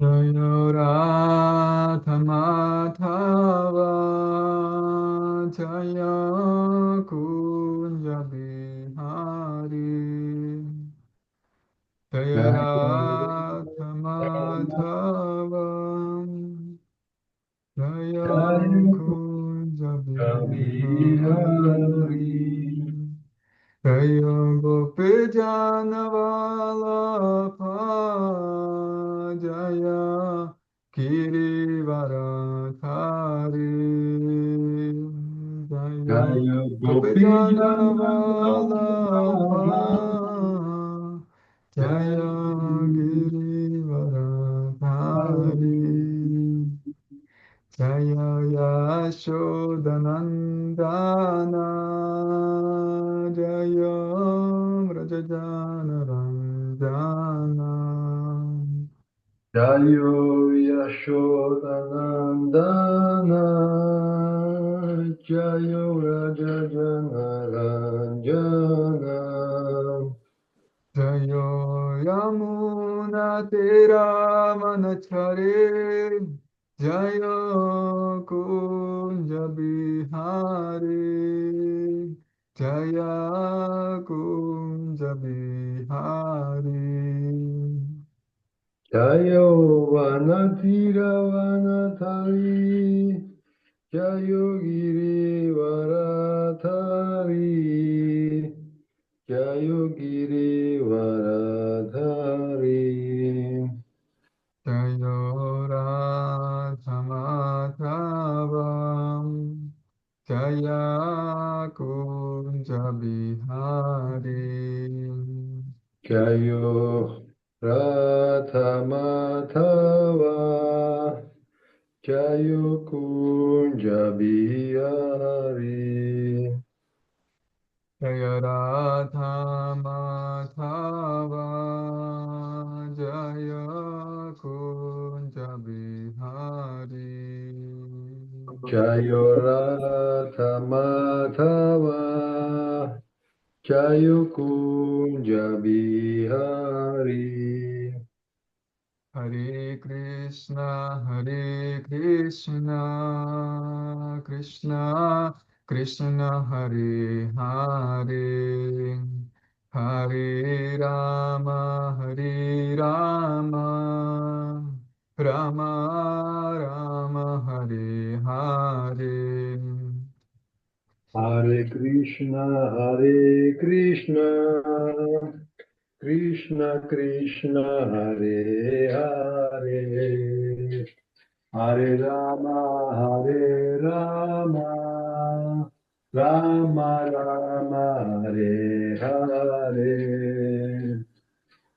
Jaya Radha Madhava Jaya Kunja Bihari Jaya Radha Madhava Jaya Kunja Bihari Jaya Gopijana Vallabha Jaya Girivaradhari Jaya Gopijana Vallabha Jaya Girivaradhari Jaya Yashodanandana Jaya Vrajajana Ranjana Jayo Yashodanandana Jayo Rajajana Ranjana Jayo Yamuna Tera Manachare Jayo Kunja Bihari Jaya Kunja Bihari Jayo Vanatira Vanatari Jayo Giri Varadhari Jayo Giri Varadhari Jayo Radha Madhava Jaya Kunja Bihari Jayo Radha Madhava Jayo Kunja Bihari Jaya Radha Madhava Jaya Kunja Bihari Jayo Radha Madhava Jayo Kunja Bihari Hare Krishna, Hare Krishna, Krishna, Krishna, Hare Hare, Hare Rama, Hare Rama, Rama Rama, Hare Hare. Hare Krishna, Hare Krishna, Krishna Krishna, Hare Hare, Hare Rama, Hare Rama, Rama Rama, Hare Hare.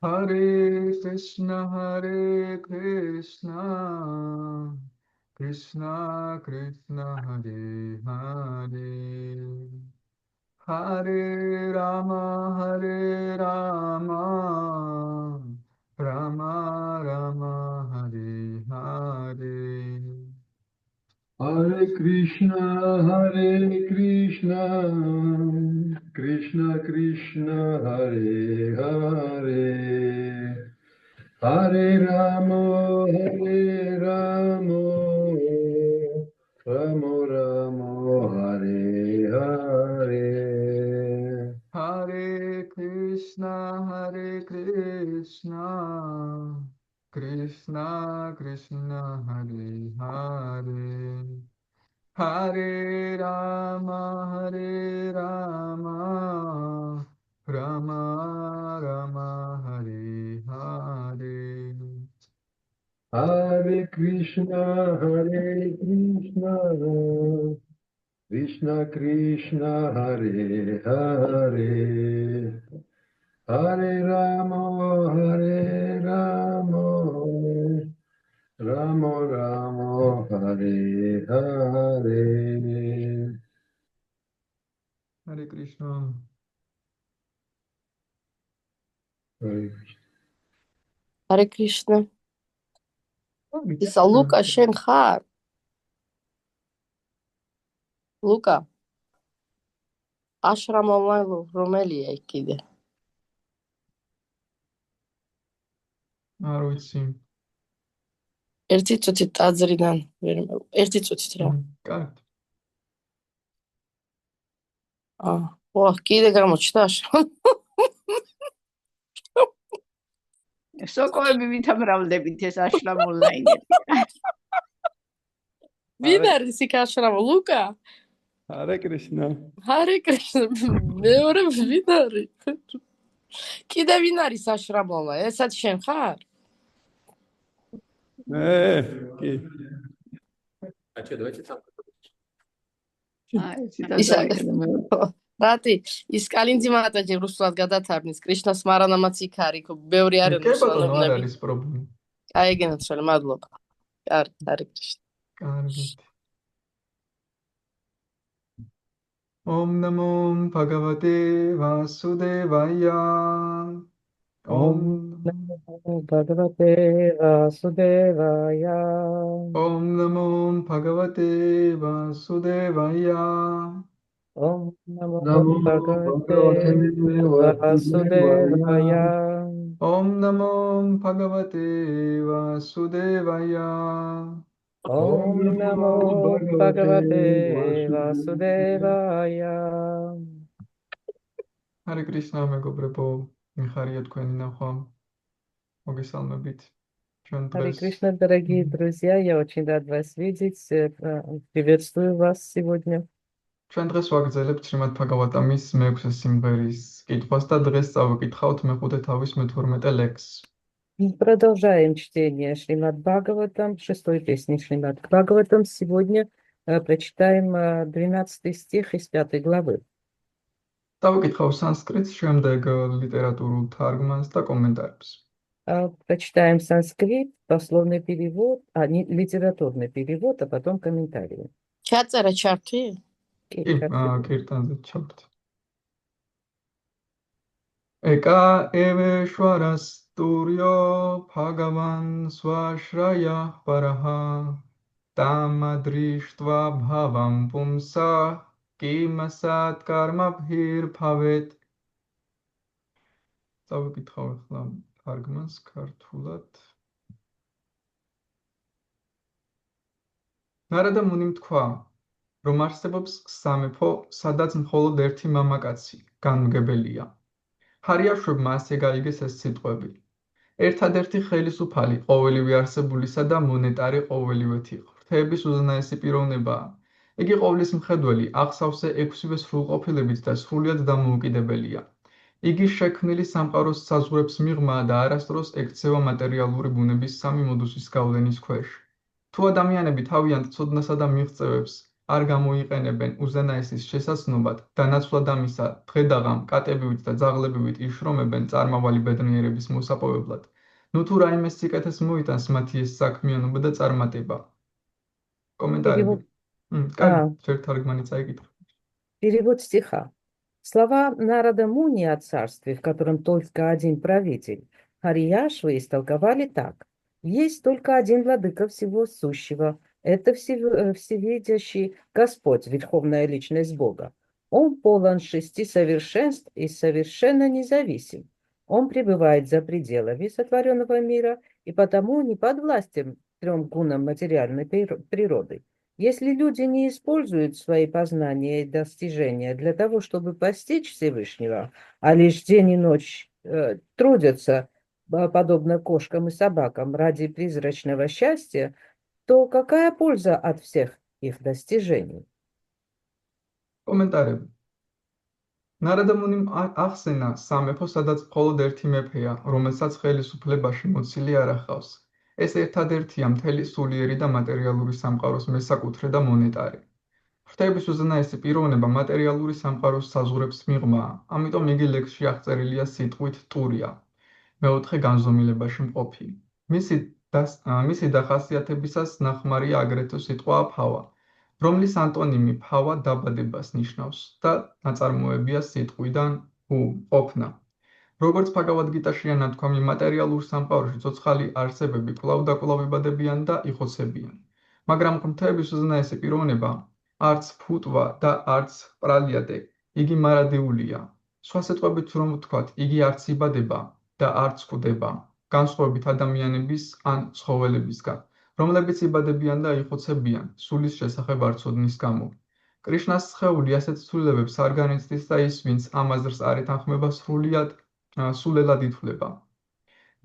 Hare Krishna, Krishna Krishna, Hare Hare, Hare Rama, Hare Rama, Rama Rama, Hare Hare. Hare Krishna, Hare Krishna, Krishna Krishna, Hare Hare, Hare Rama, Hare Rama, Rama Rama, Hare Hare. Hare Krishna, Krishna Krishna, Hare Hare, Hare Rama, Rama Rama, Hare Hare. Hare Krishna, Krishna Krishna, Hare Hare, Hare Rama, Hare Rama, Rama Rama, Hare Hare. Hare Krishna. Hare Krishna. Hare Krishna. ისა ლუკა შენ ხარ? ლუკა. აშრამ ონლაინ რომელია იქ კიდე? არ ვიცი. ერთი წუთით ტაძრიდან ვერ ერთი წუთით რა. კარგი. ვა, კიდე გამოჩნდა აშრამი. სოკოები ვით ამრავლდებით ეს აშრამ ონლაინები. ვინ არის იქ აშრამო? ლუკა? ჰარე კრიშნა. ჰარე კრიშნა. მეორე ვინ არის? კიდე ვინ არის აშრამოლა? ესაც შენ ხარ? კი. რატი ის კალინძი მატაჯი რუსულად გადათარგმნის კრიშნას მარანამაც იქ არის, ბევრი არის რუსულენები. არ არის პრობლემა. აიგენოთ შენ, მადლობა. კარგი, ჰარე კრიშნა. კარგით. 옴 ნამო භაგავატე ვასუდევაია. 옴 नमो भगवते वासुदेवाय 옴 ნამო භagavate vasudevaya. ॐ नमो नमो भगवते वासुदेवाय वासुदेवाय 옴 ნამო භagavate vasudevaya. ॐ नमो भगवते वासुदेवाय ჰარე კრიშნა მეგობრებო, მიხარია თქვენი ნახვა. მოგესალმებით. ჩვენ Харе დღეს Кришна, дорогие друзья, я очень рад вас видеть. Приветствую вас сегодня. ჩვენ დღეს ვაგრძელებთ შრიმად ბჰაგავატამის მეექვსე სიმღერის კითხვას და დღეს წავიკითხავთ მეხუთე თავის მე-12 ლექსს. Продолжаем чтение Шримад Бхагаватам, 6-й песни Шримад Бхагаватам. Сегодня прочитаем 12 стих из 5 главы. დავიკითხავ სანსკრიტს, შემდეგ ლიტერატურულ თარგმანს და კომენტარებს. Прочитаем санскрит, дословный перевод, литературный перевод, а потом комментарии. ჩაწერა ჩართი? კი, კირტანზე ჩავთ. ეკა ევეშვარას ტურიო ბhagavan swashraya paraha tamadrishtva bhavam pumsa kimasat karma bhir bhavet. დავიკითხავ ახლა თარგმანს ქართულად. ნარადა მუნიმ თქვა, რომ არსებობს სამეფო, სადაც მხოლოდ ერთი მამაკაცი განმგებელია. ჰარიაშვებმა ასე გაიგეს ეს სიტყვები. ერთადერთი ხელისუფალი ყოველივე არსებულისა და მონეტარი ყოველივეთი ღვთაების უზენაესი პიროვნებაა. იგი ყოვლის მხედველი, აღსავსე ექვსივე სრულყოფილებით და სრულიად დამოუკიდებელია. იგი შექმნილი სამყაროს საზღვრებს მიღმა და არასდროს ექცევა მატერიალური ბუნების სამი მოდუსის გავლენის ქვეშ. თუ ადამიანები თავიანთ ცოდნასა და მიღწევებს არ გამოიყენებენ უზენაესის შესაცნობად და ნაცვლად ამისა დღედაღამ კატებივით და ძაღლებივით იშრომებენ წარმავალი ბედნიერების მოსაპოვებლად, ნუ თუ რაიმე სიკეთეს მოიტანს მათი ეს საქმიანობა და წარმატება. კომენტარები. ჯერ თარგმანი წაიკითხე. Перевод стиха. Слова Нарада Муни о царстве, в котором только один правитель, Харияшвы, истолковали так. Есть только один владыка всего сущего. Это всевидящий Господь, верховная личность Бога. Он полон 6 совершенств и совершенно независим. Он пребывает за пределами сотворенного мира и потому не подвластен 3 гунам материальной природы. Если люди не используют свои познания и достижения для того, чтобы постичь Всевышнего, а лишь день и ночь трудятся, подобно кошкам и собакам, ради призрачного счастья, то какая польза от всех их достижений? კომენტარები. ნარადა მუნიმ ახსენა სამეფო, სადაც მხოლოდ ერთი მეფეა, რომელსაც ხელისუფლებაში მოცილი არ ახავს. ეს ერთადერთია მთელი სულიერი და მატერიალური სამყაროს მესაკუთრე და მონეტარი. ღვთაების უზენაესი პიროვნება მატერიალური სამყაროს საზღვრებს მიღმაა, ამიტომ იგი ლექსში აღწერილია სიტყვით ტურია, მეოთხე განზომილებაში მყოფი. მისი დახასიათებისას ნახმარია აგრეთვე სიტყვა ფავა, რომლის ანტონიმი ფავა დაბადებას ნიშნავს და ნაწარმოებია სიტყვიდან ყოფნა. როგორც ბჰაგავად გიტაშია ნათქვამი, მატერიალურ სამყაროში ცოცხალი არსებები კვლავ და კვლავ იბადებიან და იხოცებიან. მაგრამ ღვთაების უზენაესი პიროვნება არც ფუტვა და არც პრალიადე, იგი მარადიულია. სხვა სიტყვებით რომ ვთქვათ, იგი არც იბადება და არც კვდება, განსხვავებით ადამიანების ან ცხოველებისგან, რომლებიც იბადებიან და აიხოცებიან სულის შესახებ არ ცოდნის გამო. კრიშნას სხეული ასეთ ცვლილებებს არ განიცდის და ის, ვინც ამ აზრს არ ეთანხმება, სულელად ითვლება.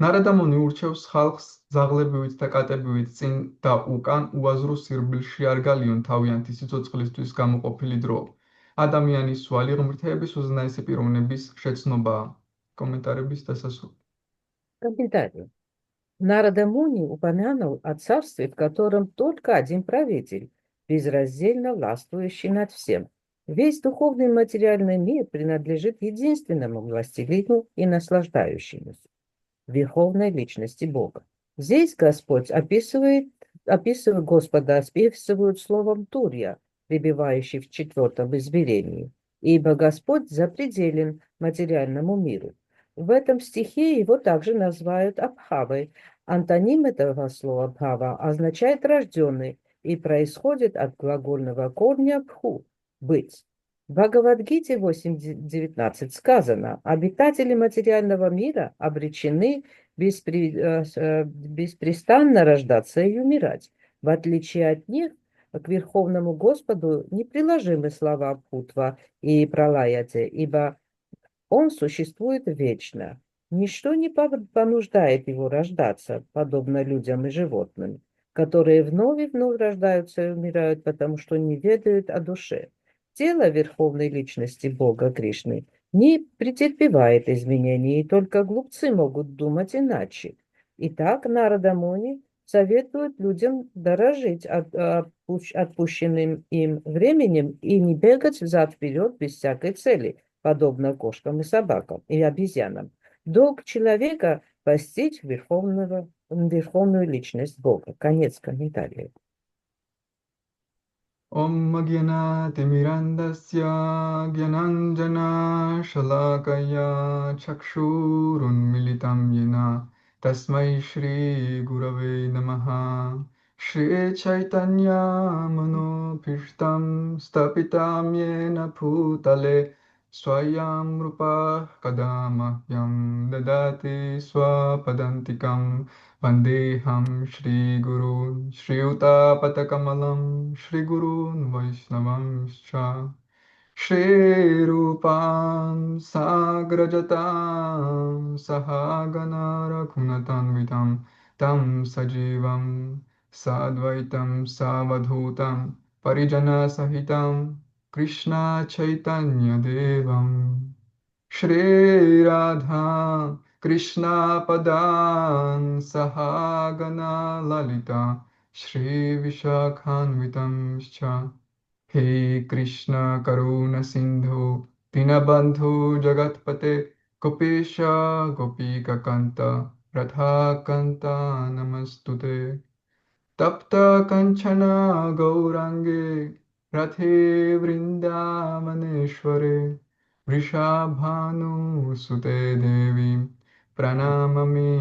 ნარადა მუნი ურჩევს ხალხს ძაღლებივით და კატებივით წინ და უკან უაზრო სირბილში არ გალიონ თავიანთი სიცოცხლისთვის გამოყოფილი დრო. ადამიანის ვალი ღმრთების უზენაესი პიროვნების შეცნობაა. Комментариების დასასრული. Комментарий. Нарада Муни упомянул о царстве, в котором только один правитель, безраздельно властвующий над всем. Весь духовный и материальный мир принадлежит единственному властелину и наслаждающемуся, верховной личности Бога. Здесь Господь описывает Господа, описывают словом Турья, пребывающий в четвертом измерении, ибо Господь запределен материальному миру. В этом стихе его также называют Абхавой. Антоним этого слова Абхава означает рожденный и происходит от глагольного корня бху – быть. В Бхагавад-гите 8.19 сказано: обитатели материального мира обречены беспрестанно рождаться и умирать. В отличие от них, к Верховному Господу неприложимы слова Бхутва и Пралаяте, ибо Он существует вечно. Ничто не понуждает его рождаться, подобно людям и животным, которые вновь и вновь рождаются и умирают, потому что не ведают о душе. Тело Верховной Личности Бога Кришны не претерпевает изменений, и только глупцы могут думать иначе. Итак, Нарада Муни советует людям дорожить отпущенным им временем и не бегать взад-вперед без всякой цели, подобно кошкам и собакам и обезьянам. Долг человека – постичь верховную личность Бога. Конец комментария. Om Gyana Timirandasya Gyananjana Shalakaya Chakshurun Militam Yena Tasmai Shri Gurave Namaha Shri Chaitanya Mano Pishtam Stapitam Yena Bhutale Swayam Rupa Kadamahyam Dadati Swapadantikam Vandeham Shri Gurun Shri Utapatakamalам Shri Gurun Vaishnavamscha Shri Rupam Sagrajatam Sahagana Raghunathanvitam Tam Sajivam Sadvaitam Savadhutam Parijana Sahitam Krishna Chaitanya Devam Shri Radha Krishna Padan Sahagana Lalita Shri Vishakhanvitamscha He Krishna Karuna Sindhu Dinabandhu Jagatpate Gopesha Gopika Kanta Radha Kanta Namastute Tapta Kanchana Gaurange Radhe Vrindavaneshware Vrishabhanu Sute Devi Pranamami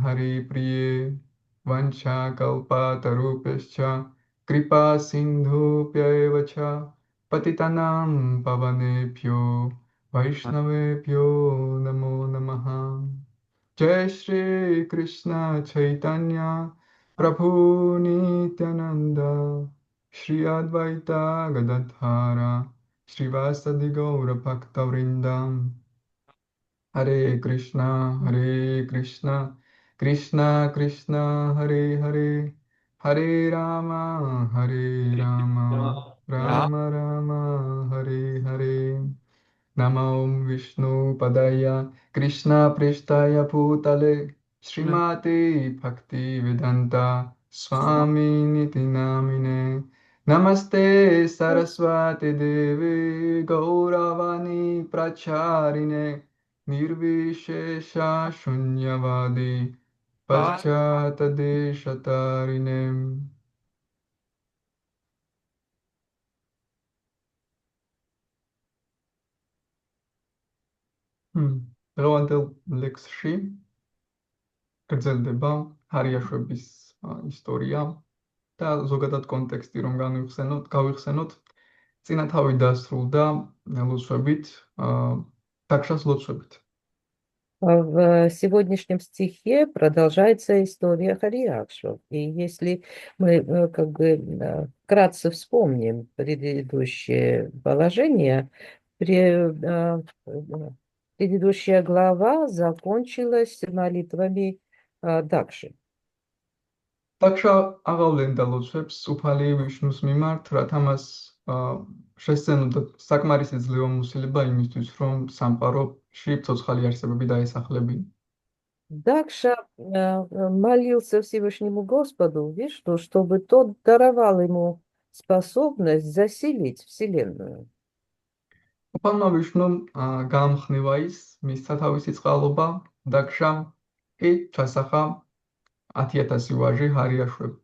Hari Priye Vancha Kalpatarupescha Kripa Sindhu Pyaevacha Patitanam Pavanebhyo Vaishnavebhyo Namo Namaha Jai Shri Krishna Chaitanya Prabhu Nityananda Shri Advaita Gadadhara Srivasadi Gaura Bhakta Vrindam Hare Krishna Krishna Krishna Hare Hare Hare Rama Rama Rama Hare Hare Namo Vishnu Padaya Krishna Prishtaya Bhutale Srimati Bhakti Vedanta Swami Niti Namine Namaste Saraswati Devi Gauravani Pracharine Nirvishesha Shunyavadi Paschata Deshatarine. Დღევანდელ ლექსში გრძელდება ჰარიაშვების ისტორია და ზოგადად კონტექსტი რომ გავიხსენოთ, წინა თავი დასრულდა ლოცვებით, დაქშას ლოცვებით. В сегодняшнем стихе продолжается история Хариакшев. И если мы как бы вкратце вспомним предыдущее положение, предыдущая глава закончилась молитвами Дакши. დაქშა აღავლენდა ლოცვებს უფალი ვიშნუს მიმართ, რათა მას შესცენოდა საკმარისი ძლევამოსილება იმისთვის, რომ სამყაროში ცოცხალი არსებები დაესახლებინა. Дакша молился Всевышнему Господу Вишну, чтобы тот даровал ему способность заселить Вселенную. უფალმა ვიშნუმ გაამხნევა ის მისცა თავისი წყალობა, დაქშამ კი ჩასახა 10,000 ვაჟი ჰარიაშვები.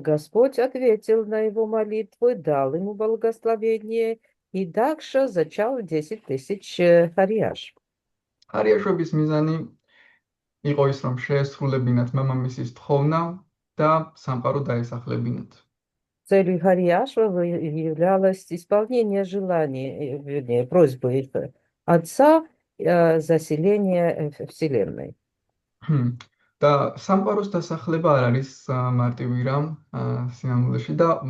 Господь ответил на его молитву и дал ему благословение, и Дакша зачал 10 000 харияш. ჰარიაშვების მიზანი იყო ის, რომ შეესრულებინათ მამამისის თხოვნა და სამყარო დაესახლებინათ. Целью Харияшва являлось исполнение желаний, вернее, просьбы их отца заселения Вселенной. და სამყაროს დასახლება არ არის მარტივი რამ სინამდვილეში და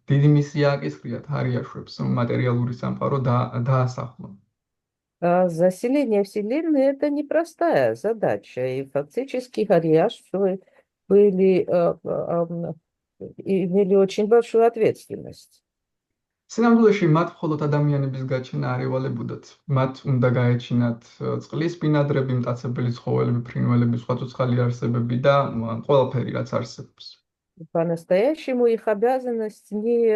დიდი მისია აკისრიათ ჰარიაშვებს, რომ მატერიალური სამყარო დაასახლონ. Заселение Вселенной – это непростая задача, и фактически Харияшвы имели очень большую ответственность. სინამდვილეში მათ მხოლოდ ადამიანების გაჩენა არ ევალებოდათ. მათ უნდა გაეჩინათ წყლის ბინადრები, მტაცებელი ცხოველები, ფრინველები, სხვა ცოცხალი არსებები და ყველაფერი, რაც არსებობს. По-настоящему их обязанность не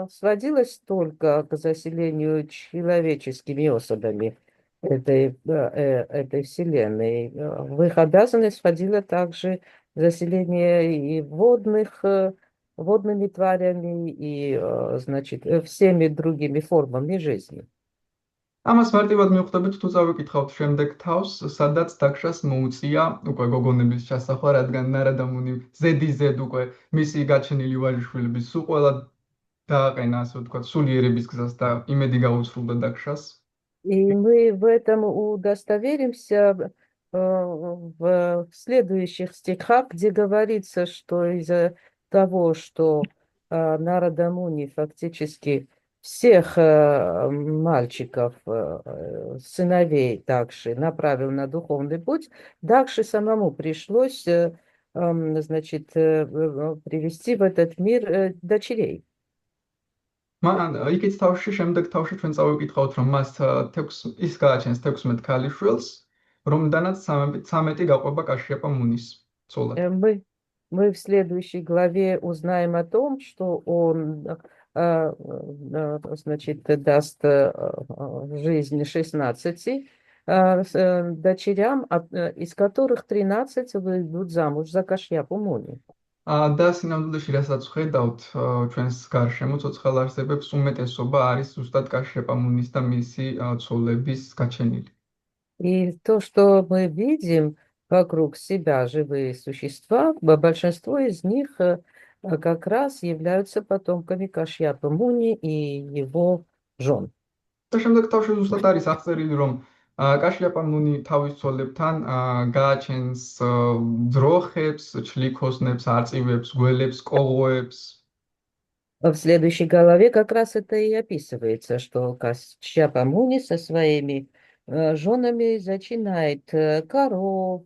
сводилась только к заселению человеческими особами этой Вселенной. В их обязанность входило также заселение и водными тварями, и, значит, всеми другими формами жизни. ამას მარტივად მივხვდებით, თუ წავიკითხავთ შემდეგ თავს, სადაც დაქშას მოუწია უკვე გოგონების ჩასახვა, რადგან ნარადა მუნი ზედიზედ უკვე მისი გაჩენილი ვაჟიშვილების სულ ყველა დააყენა, ასე ვთქვათ, სულიერების გზას და იმედი გაუცრუდა დაქშას. И мы в этом удостоверимся в следующих стихах, где говорится, что из-за того, что Нарада Муни фактически всех мальчиков, сыновей Дакши направил на духовный путь, Дакши самому пришлось, значит, привести в этот мир дочерей. იქით თავში, შემდეგ თავში ჩვენ წავიკითხავთ, რომ მას ის გააჩენს 16 ქალიშვილს, რომლიდანაც 13 გაყვება კაშიაპა მუნის ცოლად. Мы в следующей главе узнаем о том, что он, значит, даст жизнь 16 дочерям, из которых 13 выйдут замуж за Кашьяпу Муни. და სინამდვილეში რასაც ხედავთ ჩვენს გარშემო ცოცხალ არსებებს უმეტესობა არის ზუსტად კაშიაპა მუნის და მისი ცოლების გაჩენილი. И то, что мы видим вокруг себя, живые существа, большинство из них как раз являются потомками Кашьяпы Муни и его жен. და შემდეგ თავში ზუსტად არის აღწერილი, რომ კაშიაპა მუნი თავის ცოლებთან გააჩენს ძროხებს, ჩლიქოსნებს, არწივებს, გველებს, კოღოებს. В следующей главе как раз это и описывается, что Кашьяпа Муни со своими женами зачинает коров,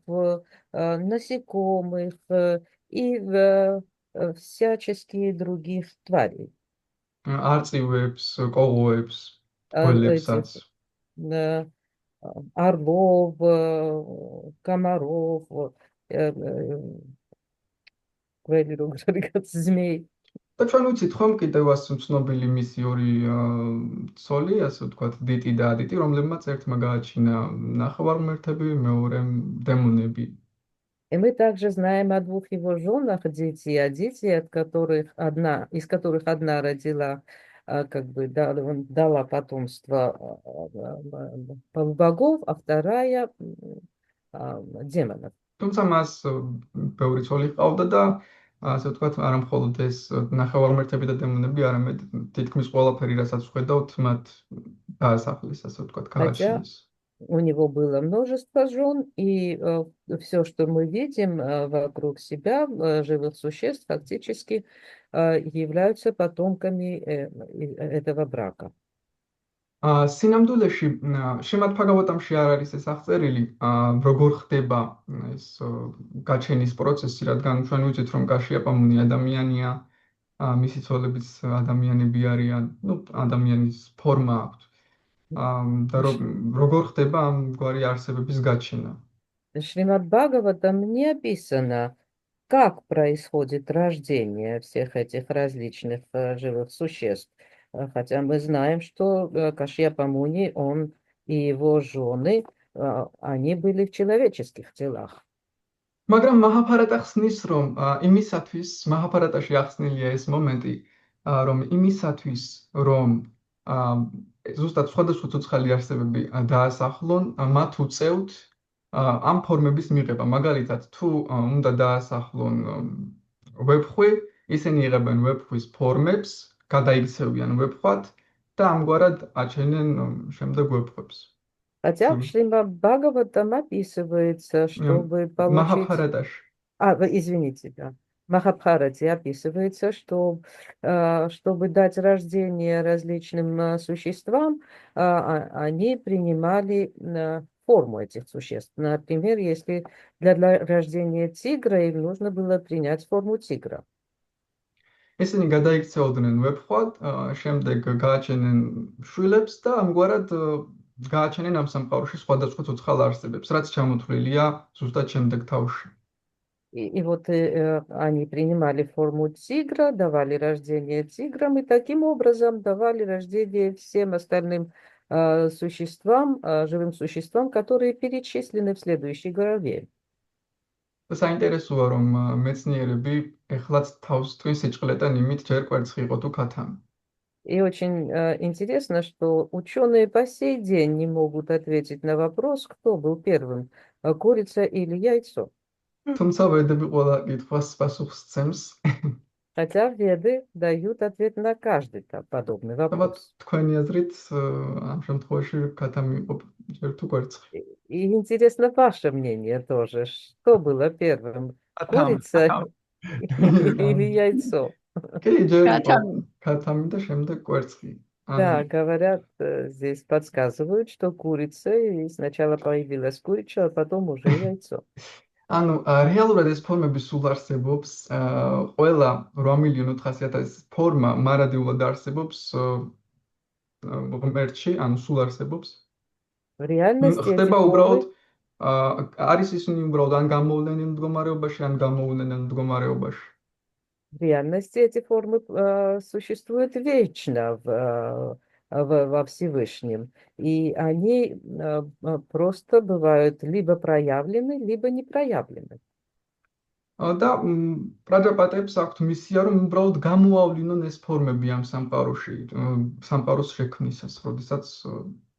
насекомых и всяческих других тварей. Арцивებს, კოღოებს, გველებსაც. Орлов, комаров, змей. და ჩვენ ვიცით ხომ კიდევ ასე ცნობილი მისი ორი ცოლი, ასე ვთქვათ, დიტი და ადიტი, რომლებმაც ერთმა გააჩინა ნახევარმერთები, მეორემ დემონები. И мы также знаем о двух его женах, Дити и Адити, из которых одна родила, как бы дала потомство полубогов, а вторая демонов. თუმცა მას ბევრი ცოლი ჰყავდა და ასე ვთქვათ, არა მხოლოდ ეს ნახევარმერთები და დემონები, არამედ თითქმის ყველაფერი, რასაც ვხედავთ, მათ დაასახლეს, ასე ვთქვათ, გააჩინეს. У него было множество жен, и все, что мы видим вокруг себя, живых существ, фактически являются потомками этого брака. სინამდვილეში შემად ფაგავატამში არ არის ეს აღწერილი, როგორ ხდება ეს გაჩენის პროცესი, რადგან ჩვენ ვიცით, რომ კაშიაპამუნი ადამიანია, მისი ცოლებიც ადამიანები არიან, ну, ადამიანის ფორმა აქვთ. და როგორ ხდება ამგვარი არსებების გაჩენა? Шримад Бхагаватам не описано, как происходит рождение всех этих различных живых существ. Хотя мы знаем, что Кашьяпа Муни, он и его жены, они были в человеческих телах. მაგრამ მაჰაბჰარატა ხსნის, რომ იმისათვის მაჰაბჰარატაში ახსნილია ეს მომენტი, რომ იმისათვის, რომ ზუსტად სხვადასხვა ცოცხალი არსებები დაასახლონ, მათ უწევთ ამ ფორმების მიღება. მაგალითად, თუ უნდა დაასახლონ ვეფხვი, ისინი იღებენ ვეფხვის ფორმებს, გადაიქცევიან ვეფხვად და ამგვარად აჩენენ შემდეგ ვეფხვებს. Хотя в Шримад Бхагаватам описывается, чтобы получить... Махабхараташ. Извините, да. В Махабхарате описывается, что чтобы дать рождение различным существам, они принимали форму этих существ. Например, если для рождения тигра им нужно было принять форму тигра. ისინი გადაიქცეოდნენ ვეფხვად, შემდეგ გააჩენენ შვილებს და ამგვარად გააჩენენ ამ სამყაროში სხვადასხვა ცოცხალ არსებებს, რაც ჩამოთვლილია зустат შემდეგ თავში. И вот они принимали форму тигра, давали рождение тиграм, и таким образом давали рождение всем остальным существам, живым существам, которые перечислены в следующей главе. საინტერესოა, რომ მეცნიერები ეხლაც თავს თქვენ სიჭყლეტან იმით ჯერ კვერცხი იყო თუ ქათამი. И очень интересно, что ученые по сей день не могут ответить на вопрос, кто был первым, курица или яйцо. თუმცა ვედები ყველა კითხვას პასუხს სცემს. Хотя веды дают ответ на каждый подобный вопрос. თქვენი აზრით ამ შემთხვევაში ქათამი იყო ჯერ თუ კვერცხი? И интересно ваше мнение тоже. Что было первым? Курица или яйцо? ქათამი და შემდეგ კვერცხი. Да, говорят, здесь подсказывают, что курица, и сначала появилась курица, а потом уже яйцо. ანუ რეალურად ეს ფორმები სულ არსებობს, ყველა 8,400,000 ფორმა მარადიულად არსებობს ღმერთში, ანუ სულ არსებობს. В реальности ხდება უბრალოდ არის ისინი უბრალოდ ან გამოვლენილ მდგომარეობაში, ან გამოვლენილ მდგომარეობაში. В реальности эти формы существуют вечно во Всевышнем, и они просто бывают либо проявлены, либо не проявлены. და პრაჯაპატებს აქვთ მისია, რომ უბრალოდ გამოავლინონ ეს ფორმები ამ სამყაროში, სამყაროს შექმნისას, როდესაც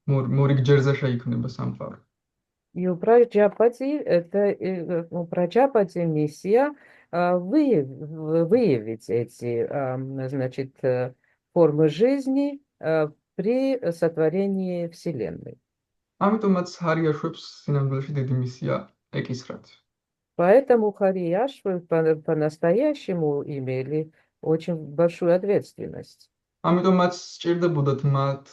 მორიგ-ჯერზე შეიქმნება სამყარო. И у Праджапати миссия выявить эти, значит, формы жизни при сотворении Вселенной. ამიტომაც ჰარიაშვებს სინამდვილეში დიდი მისია ეკისრათ. Поэтому Харияшвы по-настоящему имели очень большую ответственность. ამიტომაც სჭირდებოდათ მათ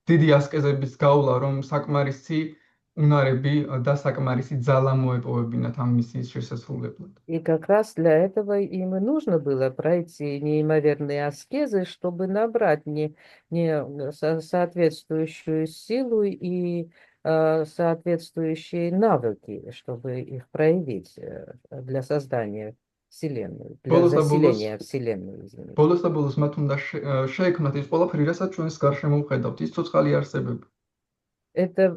დიდი ასკეზების გავლა, რომ საკმარისი უნარები და საკმარისი ძალა მოეპოვებინათ ამ მისიის შესასრულებლად. И как раз для этого им и нужно было пройти неимоверные аскезы, чтобы набрать не соответствующую силу и соответствующие навыки, чтобы их проявить для создания Вселенной, для заселения Вселенной. ბოლოს და ბოლოს მათ უნდა შეექმნათ ის ყველაფერი, რასაც ჩვენს გარშემო ვხედავთ, ის ცოცხალი არსებები. Это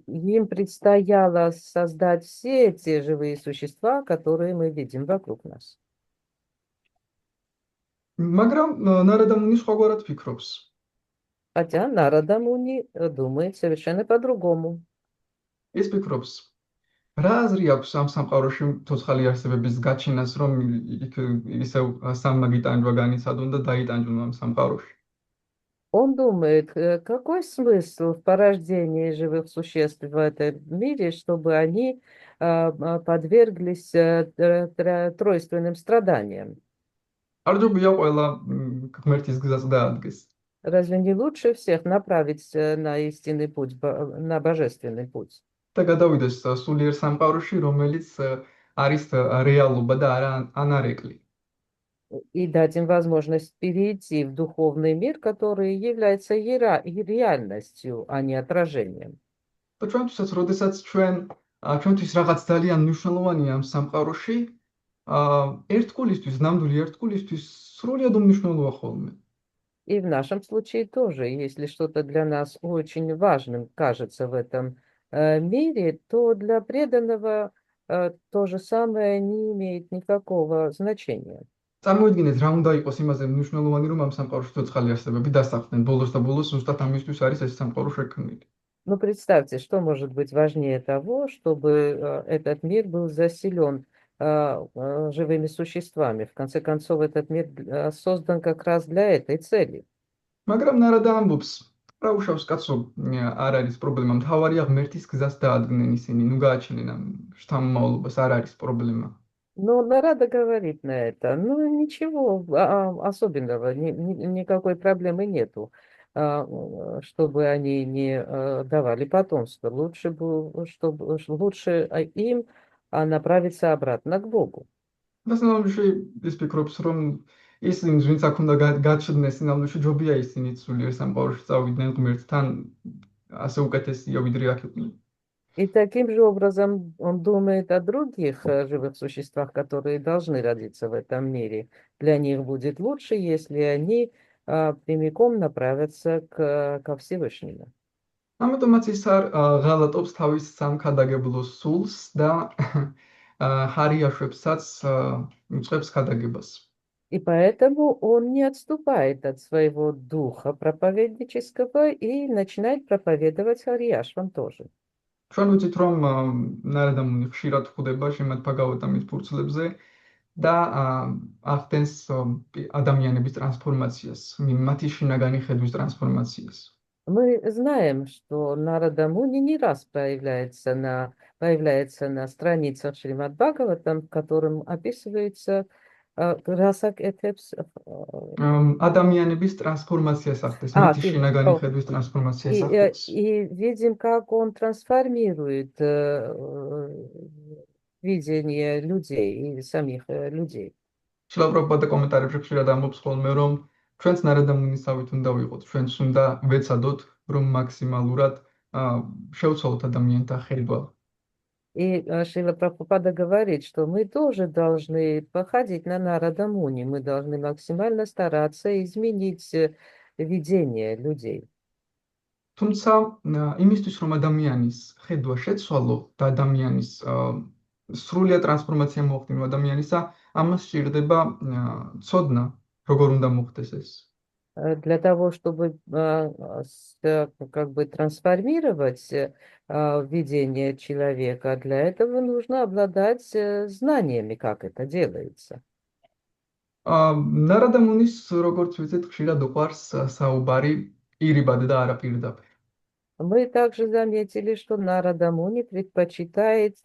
им предстояло создать все те живые существа, которые мы видим вокруг нас. მაგრამ ნარადა მუნი სხვაგვარად ფიქრობს. Хотя Нарада Муни думает совершенно по-другому. ის ფიქრობს, რა აზრი აქვს ამ სამყაროში ცოცხალი არსებების გაჩენას, რომ ისევ სამმა გიტანჯვა განიცადონ და დაიტანჯონ ამ სამყაროში. Он думает, какой смысл в порождении живых существ в этом мире, чтобы они подверглись тройственным страданиям. არ ჯობია ყველა ღმერთის გზას დაადგეს. Разве не лучше всех направить на истинный путь, на божественный путь? და გადავიდეს სულიერ სამყაროში, რომელიც არის რეალობა და არა ანარეკლი. И дать им возможность перейти в духовный мир, который является реальностью, а не отражением. და ჩვენთვისაც, როდესაც ჩვენთვის რაღაც ძალიან მნიშვნელოვანია ამ სამყაროში, ერთგულისთვის, ნამდვილი ერთგულისთვის სრულიად უმნიშვნელოა ხოლმე. И в нашем случае тоже, если что-то для нас очень важным кажется в этом мире, то для преданного то же самое не имеет никакого значения. წარმოიდგინეთ, რა უნდა იყოს იმაზე მნიშვნელოვანი, რომ ამ სამყაროში ცოცხალი არსებები დასახლდნენ. ბოლოს და ბოლოს ზუსტად ამისთვის არის ეს სამყარო შექმნილი. Ну, представьте, что может быть важнее того, чтобы этот мир был заселен живыми существами. В конце концов, этот мир создан как раз для этой цели. მაგრამ ნარადა ამბობს, რა უშავს კაცო, არ არის პრობლემა. მთავარია ღმერთის გზას დაადგნენ ისინი, ნუ გააჩენენ ამ შთამომავლობას, არ არის პრობლემა. Но Нарада говорит на это, ну ничего особенного, никакой проблемы нету, чтобы они не давали потомство. Лучше им направиться обратно к Богу. დასამალში ის ფიქრობს, რომ ისინი, ვინც აქ უნდა გაჩნდნენ, სინამდვილეში ჯობია ისინი სულიერ სამყაროში წავიდნენ ღმერთთან, ასე უკეთესია, ვიდრე აქ იყვნენ. И таким же образом он думает о других живых существах, которые должны родиться в этом мире. Для них будет лучше, если они прямиком направятся ко Всевышнему. ამიტომაც ის არ ღალატობს თავის სამქადაგებლო სულს და ჰარიაშვებსაც უწყებს ქადაგებას. И поэтому он не отступает от своего духа проповеднического и начинает проповедовать Харияшвам тоже. ჩვენ ვიცით, რომ ნარადა მუნი ხშირად ხვდება შემოთფაგავდა მის ფურცლებზე და ახდენს ადამიანების ტრანსფორმაციას, მათი შინაგანი ხედვის ტრანსფორმაციას. Мы знаем, что Нарада Муни не раз появляется на страницах Шримад Бхагаватам, в котором описывается расак этепс. ადამიანების ტრანსფორმაციას ახდენს, მათი შინაგანი ხედვის ტრანსფორმაციას ახდენს. И видим, как он трансформирует видение людей и самих людей. შილა პრაბჰუპადა კომენტარებში ხშირად ამბობს ხოლმე, რომ ჩვენც ნარადა მუნისავით უნდა ვიყოთ, ჩვენც უნდა ვეცადოთ, რომ მაქსიმალურად შევცვალოთ ადამიანთა ხედვა. И Шрила Прабхупада говорит, что мы тоже должны походить на Нарада Муни, мы должны максимально стараться изменить видение людей. თუმცა იმისთვის, რომ ადამიანის ხედვა შეცვალო და ადამიანის სრულიად ტრანსფორმაცია მოხდინო ადამიანისა, ამას სჭირდება ცოდნა, როგორ უნდა მოხდეს ეს. Для того, чтобы как бы трансформировать видение человека, для этого нужно обладать знаниями, как это делается. ნარადა მუნის, როგორც ვიცით, ხშირად უყვარს საუბარი პირებად და არა პირდაპირ. Мы также заметили, что Нарада Муни предпочитает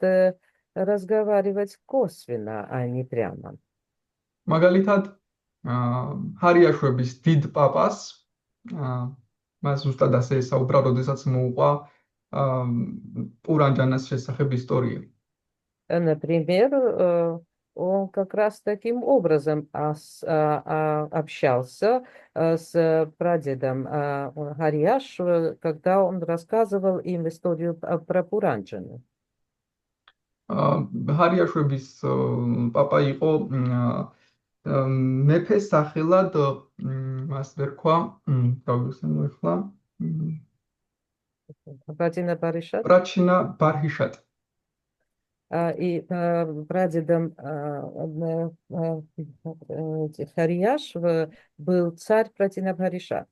разговаривать косвенно, а не прямо. მაგალითად, ჰარიაშვების დიდ პაპას, მას ზუსტად ასე ესაუბრა, როდესაც მოუყვა პურანჯანას შესახებ ისტორია. Например, он как раз таким образом общался с прадедом Харияш, когда он рассказывал им историю про Пуранджану. ჰარიაშვების პაპა იყო მეფეს სახელად მას ერქვა, გავიხსენო ახლა, პრაჩინა ბარჰიშატ. И прадедом Харияш был царь Пратинабхаришат.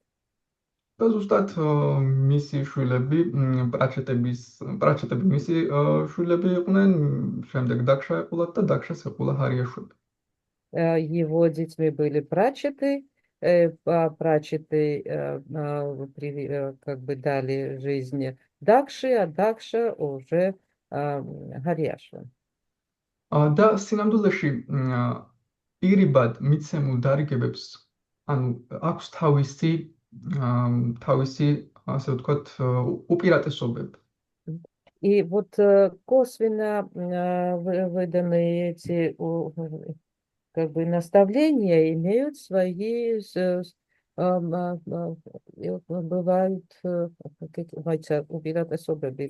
და ზუსტად მისი შვილები, პრაჩეტები მისი შვილები იყვნენ, შემდეგ დაქშა ეყოლათ და დაქშას ეყოლა ჰარიაშვები. Его детьми были прачеты, прачеты как бы дали жизнь Дакши, а Дакша уже Гарьяшвам. და სინამდვილეში პირიბად მიცემულ დარიგებებს ანუ აქვს თავისი ასე ვთქვათ უპირატესობები. И вот косвенно выданные эти как бы наставления имеют свои, бывают,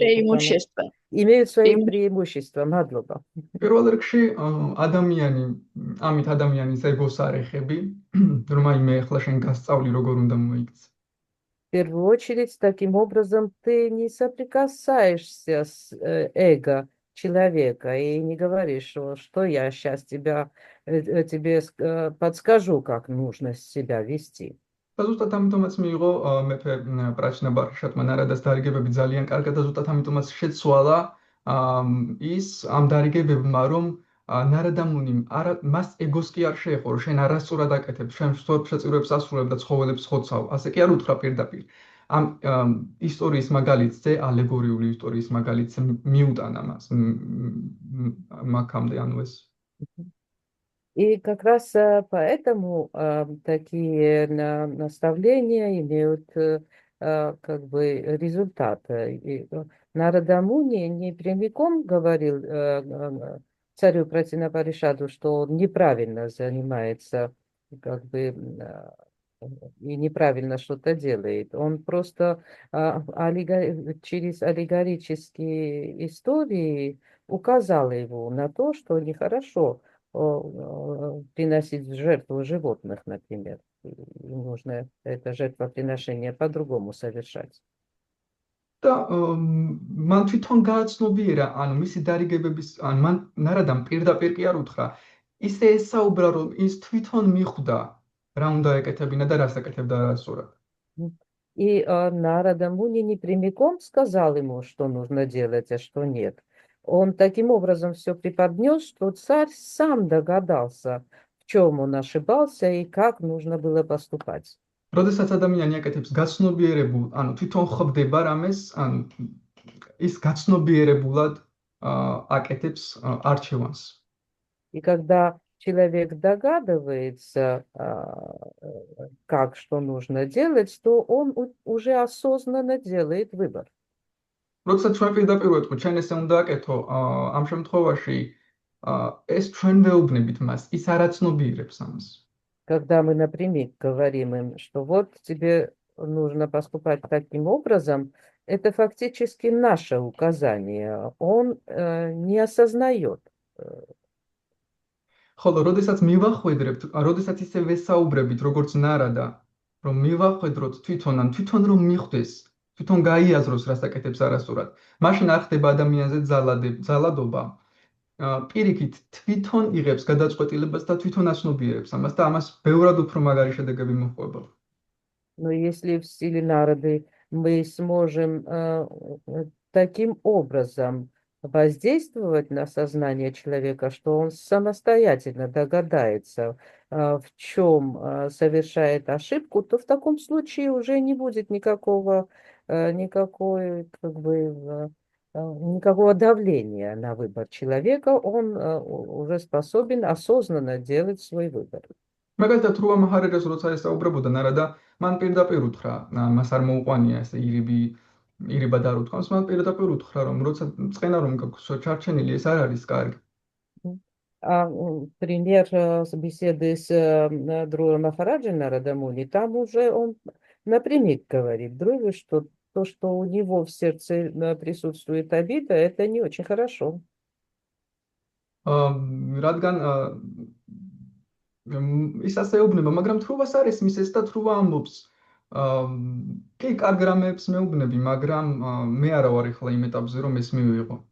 преимущества. имеют свои преимущества, Мадлоба. პირველ რიგში ამით ადამიანის ეგოს არ ეხები, რომ აი მე ახლა შენ გასწავლი როგორ უნდა მოიქცე. В первую очередь, таким образом ты не соприкасаешься с эго человека и не говоришь, что я сейчас тебе подскажу, как нужно себя вести. და ზუსტად ამიტომაც მიიღო მეფე პრაჩნა ბარშატმა ნარადას დარიგებები ძალიან კარგად და ზუსტად ამიტომაც შეცვალა ის ამ დარიგებებმა, რომ ნარადა მუნიმ მას ეგოს კი არ შეეხო, რომ შენ არასწორად აკეთებ, შენ შეწირვებს ასრულებ და ცხოველებს ხოცავ, ასე კი არ უთხრა პირდაპირ. ამ ისტორიის მაგალითზე, ალეგორიული ისტორიის მაგალითზე მიუტანა მას მაქამდე, ანუ ეს. И как раз поэтому такие наставления имеют как бы результат. Нарада Муни не прямиком говорил царю Пратинапаришаду, что он неправильно занимается, как бы и неправильно что-то делает. Он просто через аллегорические истории указал его на то, что нехорошо приносить в жертву животных, например. И нужно это жертвоприношение по-другому совершать. და მან თვითონ გააცნობიერა, ანუ მისი დარიგებების, ანუ მან ნარადამ პირდაპირ კი არ უთხრა, ისე ესაუბრა, რომ ის თვითონ მიხვდა რა უნდა ეკეთებინა და რას ეკეთებდა არასწორად. И Нарада Муни не прямиком сказал ему, что нужно делать, а что нет. Он таким образом все преподнес, что царь сам догадался, в чем он ошибался и как нужно было поступать. როდესაც ადამიანი აკეთებს გაცნობიერებულ, ანუ თვითონ ხვდება რამეს, ანუ ის გაცნობიერებულად აკეთებს არჩევანს. И когда человек догадывается, как что нужно делать, то он уже осознанно делает выбор. როდესაც ჩვენ პირდაპირ ვეთქვით, ჩვენ ესე უნდა აკეთო, ამ შემთხვევაში ეს ჩვენ ვეუბნებით მას, ის არაცნობიერებს ამას. Когда мы напрямик говорим им, что вот тебе нужно поступать таким образом, это фактически наше указание. Он не осознает. ხოლო როდესაც მივახვედრებთ, როდესაც ისე ვესაუბრებით, როგორც ნარადა, რომ მივახვედროთ თვითონ რომ მიხვდეს, თვითონ გაიაზროს რას აკეთებს არასწორად, მაშინ არ ხდება ადამიანზე ძალადობა. პირიქით თვითონ იღებს გადაწყვეტილებას და თვითონ აცნობიერებს ამას და ამას ბევრად უფრო მაგარი შედეგები მოჰყვება. Но если в стиле народы мы сможем таким образом воздействовать на сознание человека, что он самостоятельно догадается, в чем совершает ошибку, то в таком случае уже не будет никакого давления на выбор человека, он уже способен осознанно делать свой выбор. მაგალითად, რუა მაჰარერას როცა ესაუბრებოდა ნარადა, მან პირდაპირ უთხრა, მას არ მოუყვანია ესე ირიბად არ უთქვამს, მან პირდაპირ უთხრა, რომ როცა წყენა რომ გაქვს ჩარჩენილი, ეს არ არის карგი. Пример с беседы с Друа Махараджи Нарада Муни, там уже он напрямик говорит Друве, что то, что у него в сердце присутствует обида, это не очень хорошо. რადგან ის ასე ეუბნება, მაგრამ თრუვას არ ისმის ეს და თრუვა ამბობს. კი, კარგ რამეებს მეუბნები, მაგრამ მე არა ვარ ახლა იმ ეტაპზე, რომ ეს მივიღო.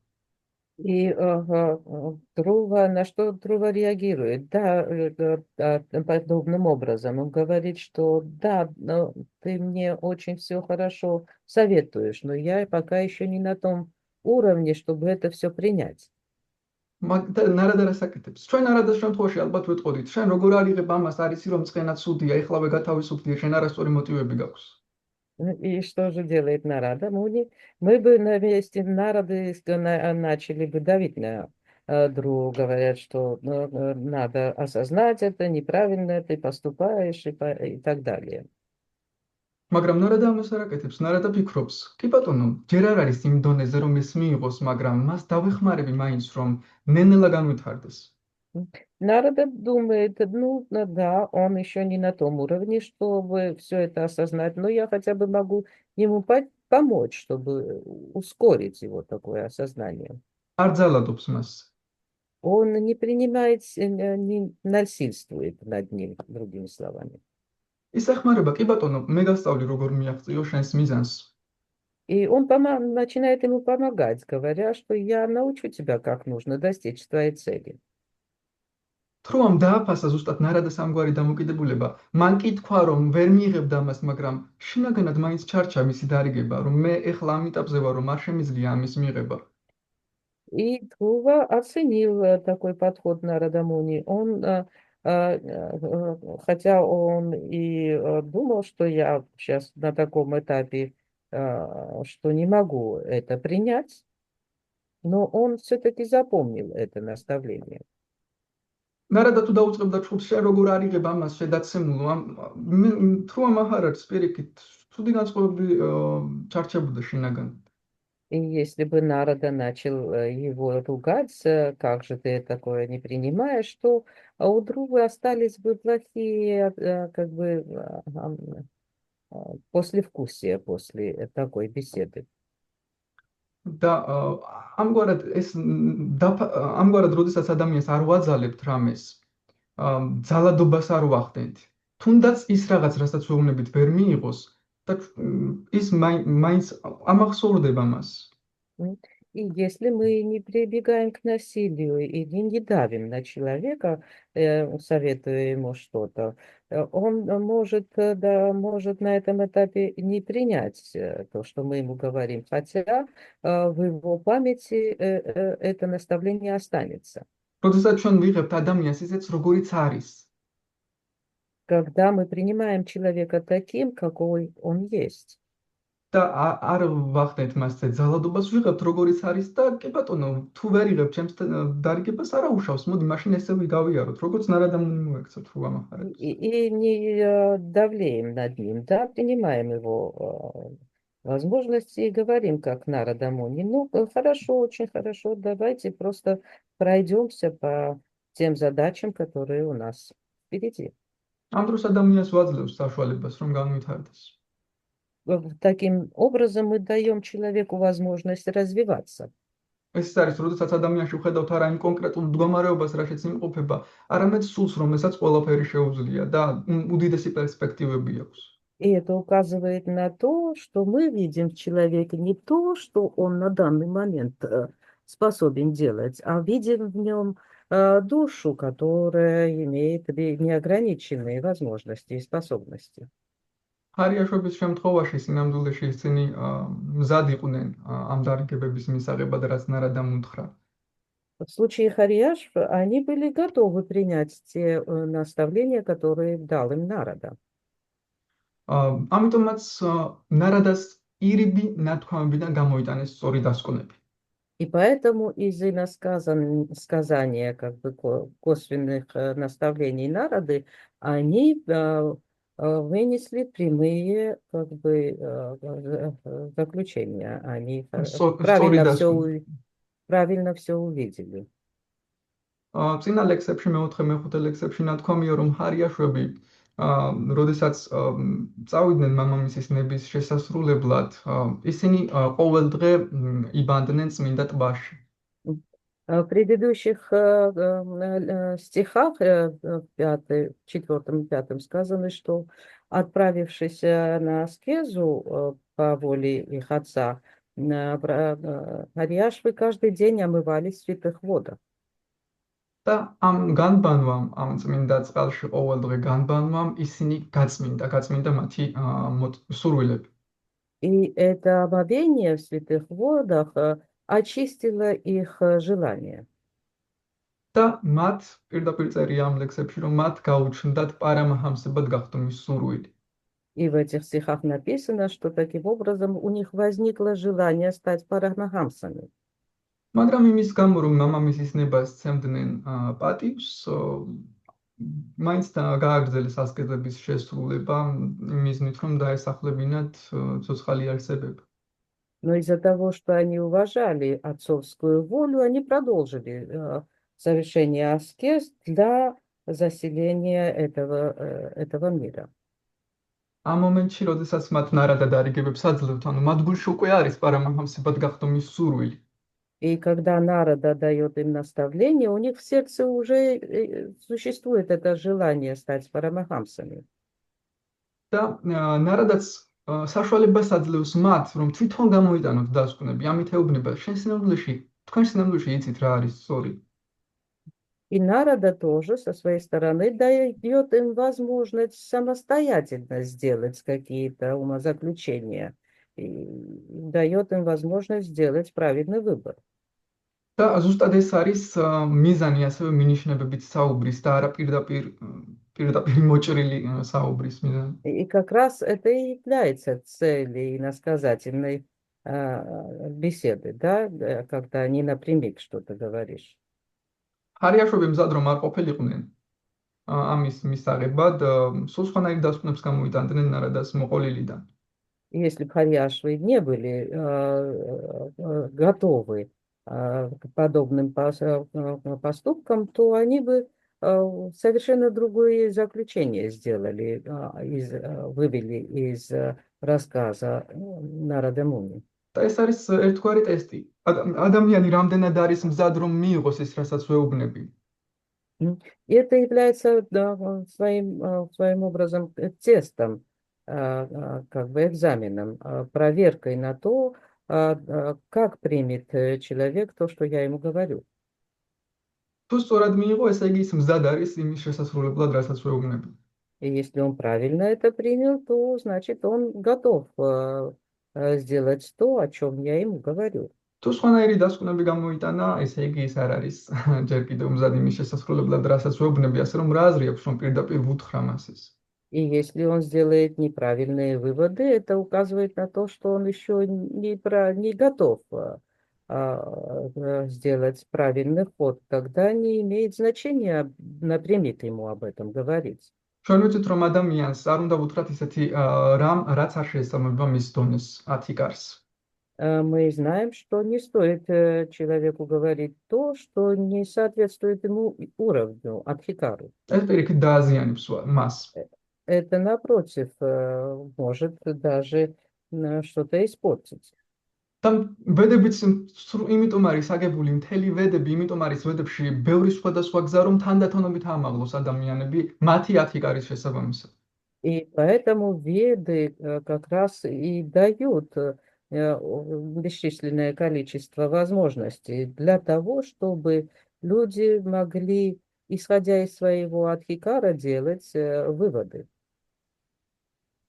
И на что Друва реагирует? Да, подобным образом. Он говорит, что да, ты мне очень все хорошо советуешь, но я пока еще не на том уровне, чтобы это все принять. ნარადა რას აკეთებს? ჩვენ ნარადას შემთხვევაში ალბათ ვეტყოდით, შენ როგორ არიღებ ამას, არის რომ წყენა ცუდია, ეხლავე გათავისუფლდია, შენ არასწორი мотивები გაქვს. И что же делает Нарада Муни? Мы бы на месте Нарады начали бы давить на другу, говорят, что надо осознать это, неправильно ты поступаешь и так далее. მაგრამ ნარადა ამას არ აკეთებს, ნარადა ფიქრობს, კი ბატონო, ჯერ არ არის იმ დონეზე რომ ეს მიიღოს, მაგრამ მას დავეხმარები მაინც რომ ნენელა განვითარდეს. Нарада думает, ну да, он еще не на том уровне, чтобы все это осознать, но я хотя бы могу ему помочь, чтобы ускорить его такое осознание. არ ძალადობს მას. Он не принимает, не насильствует над ним, другими словами. ის ეხმარება, კი ბატონო, მე გასწავლი როგორ მიაღწიო შენს მიზანს. И он начинает ему помогать, говоря, что я научу тебя, как нужно достичь твоей цели. თუ ამ დააფასა ზუსტად ნარადას ამგვარი დამოკიდებულება, მან კი თქვა, რომ ვერ მიიღებდა ამას, მაგრამ შინაგანად მაინც ჩარჩა მისი დარიგება, რომ მე ეხლა ამ ეტაპზე ვარ, რომ არ შემიძლია ამის მიღება. И Трува оценил такой подход Нарада Муни. Он, хотя он и думал, что я сейчас на таком этапе, что не могу это принять, но он все-таки запомнил это наставление. ნარადა თუ დაუწყებდა ჩხუბს, შენ როგორ არიღებ ამას შედაცემულო, თუ ამ აღარ არის პირიქით, ცუდი განწყობები ჩარჩებოდა შინაგან. И если бы Нарада начал его ругать, как же ты такое не принимаешь, то у Друвы остались бы плохие, как бы, послевкусия после такой беседы. და ამგვარად როდესაც ადამიანს არ ვაძალებთ რამეს, ძალადობას არ ვახდენთ. თუნდაც ის რაღაც, რასაც ვეუბნებით, ვერ მიიღოს და ის მაინც ამახსოვრდება მას. И если мы не прибегаем к насилию и не давим на человека, советуя ему что-то, он может на этом этапе не принять то, что мы ему говорим, хотя в его памяти это наставление останется. როდესაც ჩვენ ვიღებთ ადამიანს ისეც, როგორიც არის, Когда мы принимаем человека таким, какой он есть. და არ ვახდენთ მასზე ძალადობას, ვიღებთ როგორიც არის და კი ბატონო, თუ ვერ იღებ ჩემს დარიგებას, არა უშავს, მოდი მაშინ ესე ვიგავიაროთ, როგორც ნარადა მოვექცოთ თუ ამახარებს. И не давлеем над ним, да, принимаем его возможности и говорим, как Нарада Муни. Ну, хорошо, очень хорошо, давайте просто пройдемся по тем задачам, которые у нас впереди. ამ დროს ადამიანს ვაძლევს საშუალებას, რომ განვითარდეს. Таким образом мы даем человеку возможность развиваться. ეს არის, როდესაც ადამიანში ვხედავთ არა იმ კონკრეტულ მდგომარეობას, რაშიც იმყოფება, არამედ სულს, რომელსაც ყველაფერი შეუძლია და უდიდესი პერსპექტივები აქვს. И это указывает на то, что мы видим в человеке не то, что он на данный момент способен делать, а видим в нем душу, которая имеет неограниченные возможности и способности. ხარიაშობის შემთხვევაში სინამდვილეში ისინი მზად იყვნენ ამ დარიგებების მისაღებად, რაც ნარადამ უთხრა. В случае Харияшв они были готовы принять те наставления, которые дал им Нарада. ამიტომაც ნარადას ირიბი ნათქვამებიდან გამოიტანეს სწორი დასკვნები. И поэтому из иносказания как бы косвенных наставлений Нарады они вынесли прямые как бы заключения. Они правильно все увидели. წინა ლექსებში, მე-4 ლექსებში ნათქვამია, რომ ხარიაშვები, როდესაც წავიდნენ მამამისის ნების შესასრულებლად, ისინი ყოველ დღე იბანდნენ წმინდა ტბაში. В предыдущих стихах, 4 и 5, сказано, что, отправившись на аскезу по воле их отца, Харияшвы каждый день омывались в святых водах. და ამ განბანვამ, ამ წმინდა წყალში ყოველ დღე განბანვამ ისინი გაწმინდა მათი სურვილები. И это омовение в святых водах очистило их желание. და მათ პირდაპირ წერია ამ ლექსებში, რომ მათ გაუჩნდათ პარამაჰამსებად გახდომის სურვილი. И в этих стихах написано, что таким образом у них возникло желание стать парамахамсами. მაგრამ იმის გამო, რომ მამამისის ნებას სცემდნენ პატივს, მაინც გააგრძელეს ასკეტების შესრულება მიზნით, რომ დაესახლებინათ ცოცხალი არსებები. Но из-за того, что они уважали отцовскую волю, они продолжили совершение аскез для заселения этого мира. ამ მომენტში, როდესაც მათ ნარადა დარიგებებს აძლევთ, ანუ მათ გულში უკვე არის პარამაჰამსებად გახდომის სურვილი. И когда Нарада дает им наставление, у них в сердце уже существует это желание стать парамахамсами. და ნარადაც საშუალებას აძლევს მათ, რომ თვითონ გამოიტანოთ დასკვნები, ამით ეუბნება თქვენ სინამდვილეში იცით რა არის სწორი. И Нарада тоже со своей стороны дает им возможность самостоятельно сделать какие-то умозаключения. И дает им возможность сделать правильный выбор. და ზუსტად ეს არის მიზანი ასევე მინიშნებებით საუბრის და არა პირდაპირ მოჭრილი საუბრის მიზანი. И как раз это и является целью иносказательной беседы, да, когда не напрямик что-то говоришь. ჰარიაშვები მზად რომ არ ყოფილიყვნენ ამის მისაღებად, სულ სხვანაირ დასკვნებს გამოიტანდნენ ნარადას მოყოლილიდან. Если бы Харьяшвы не были готовы к подобным поступкам, то они бы совершенно другое заключение сделали, вывели из рассказа Нарада Муни. და ეს არის ერთგვარი ტესტი. ადამიანი რამდენად არის მზად რომ მიიღოს ის, რასაც ვეუბნები. И это является своим образом тестом, как бы экзаменом, проверкой на то, как примет человек то, что я ему говорю. თუ სწორად მიიღო, ესე იგი ის მზად არის იმის შესასრულებლად, რასაც ვეუბნები. И если он правильно это принял, то значит он готов сделать то, о чем я ему говорю. თუ სხვანაირი დასკვნები გამოიტანა, ესე იგი ის არ არის ჯერ კიდევ მზად იმის შესასრულებლად, რასაც ვეუბნები, ასე რომ რა აზრი აქვს, რომ პირდაპირ ვუთხრა მას ეს. И если он сделает неправильные выводы, это указывает на то, что он еще не готов сделать правильный ход. Тогда не имеет значения напрямик ему об этом говорить. ჩვენ ვიცით, რომ ადამიანს არ უნდა ვუთხრათ ისეთი რამ, რაც არ შეესაბამება მის დონეს 10 კარს. Мы знаем, что не стоит человеку говорить то, что не соответствует ему уровню, адхикару. ეს პირიქით დააზიანებს მას. Это, напротив, может даже что-то испортить. და ვედებიც იმიტომ არის აგებული მთელი ვედები, იმიტომ არის ვედებში ბევრი სხვადასხვა გზა, რომ თანდათანობით ამაღლოს ადამიანები მათი 10 კარის შესაბამისად. И поэтому веды как раз и дают бесчисленное количество возможностей для того, чтобы люди могли, исходя из своего адхикара, делать выводы.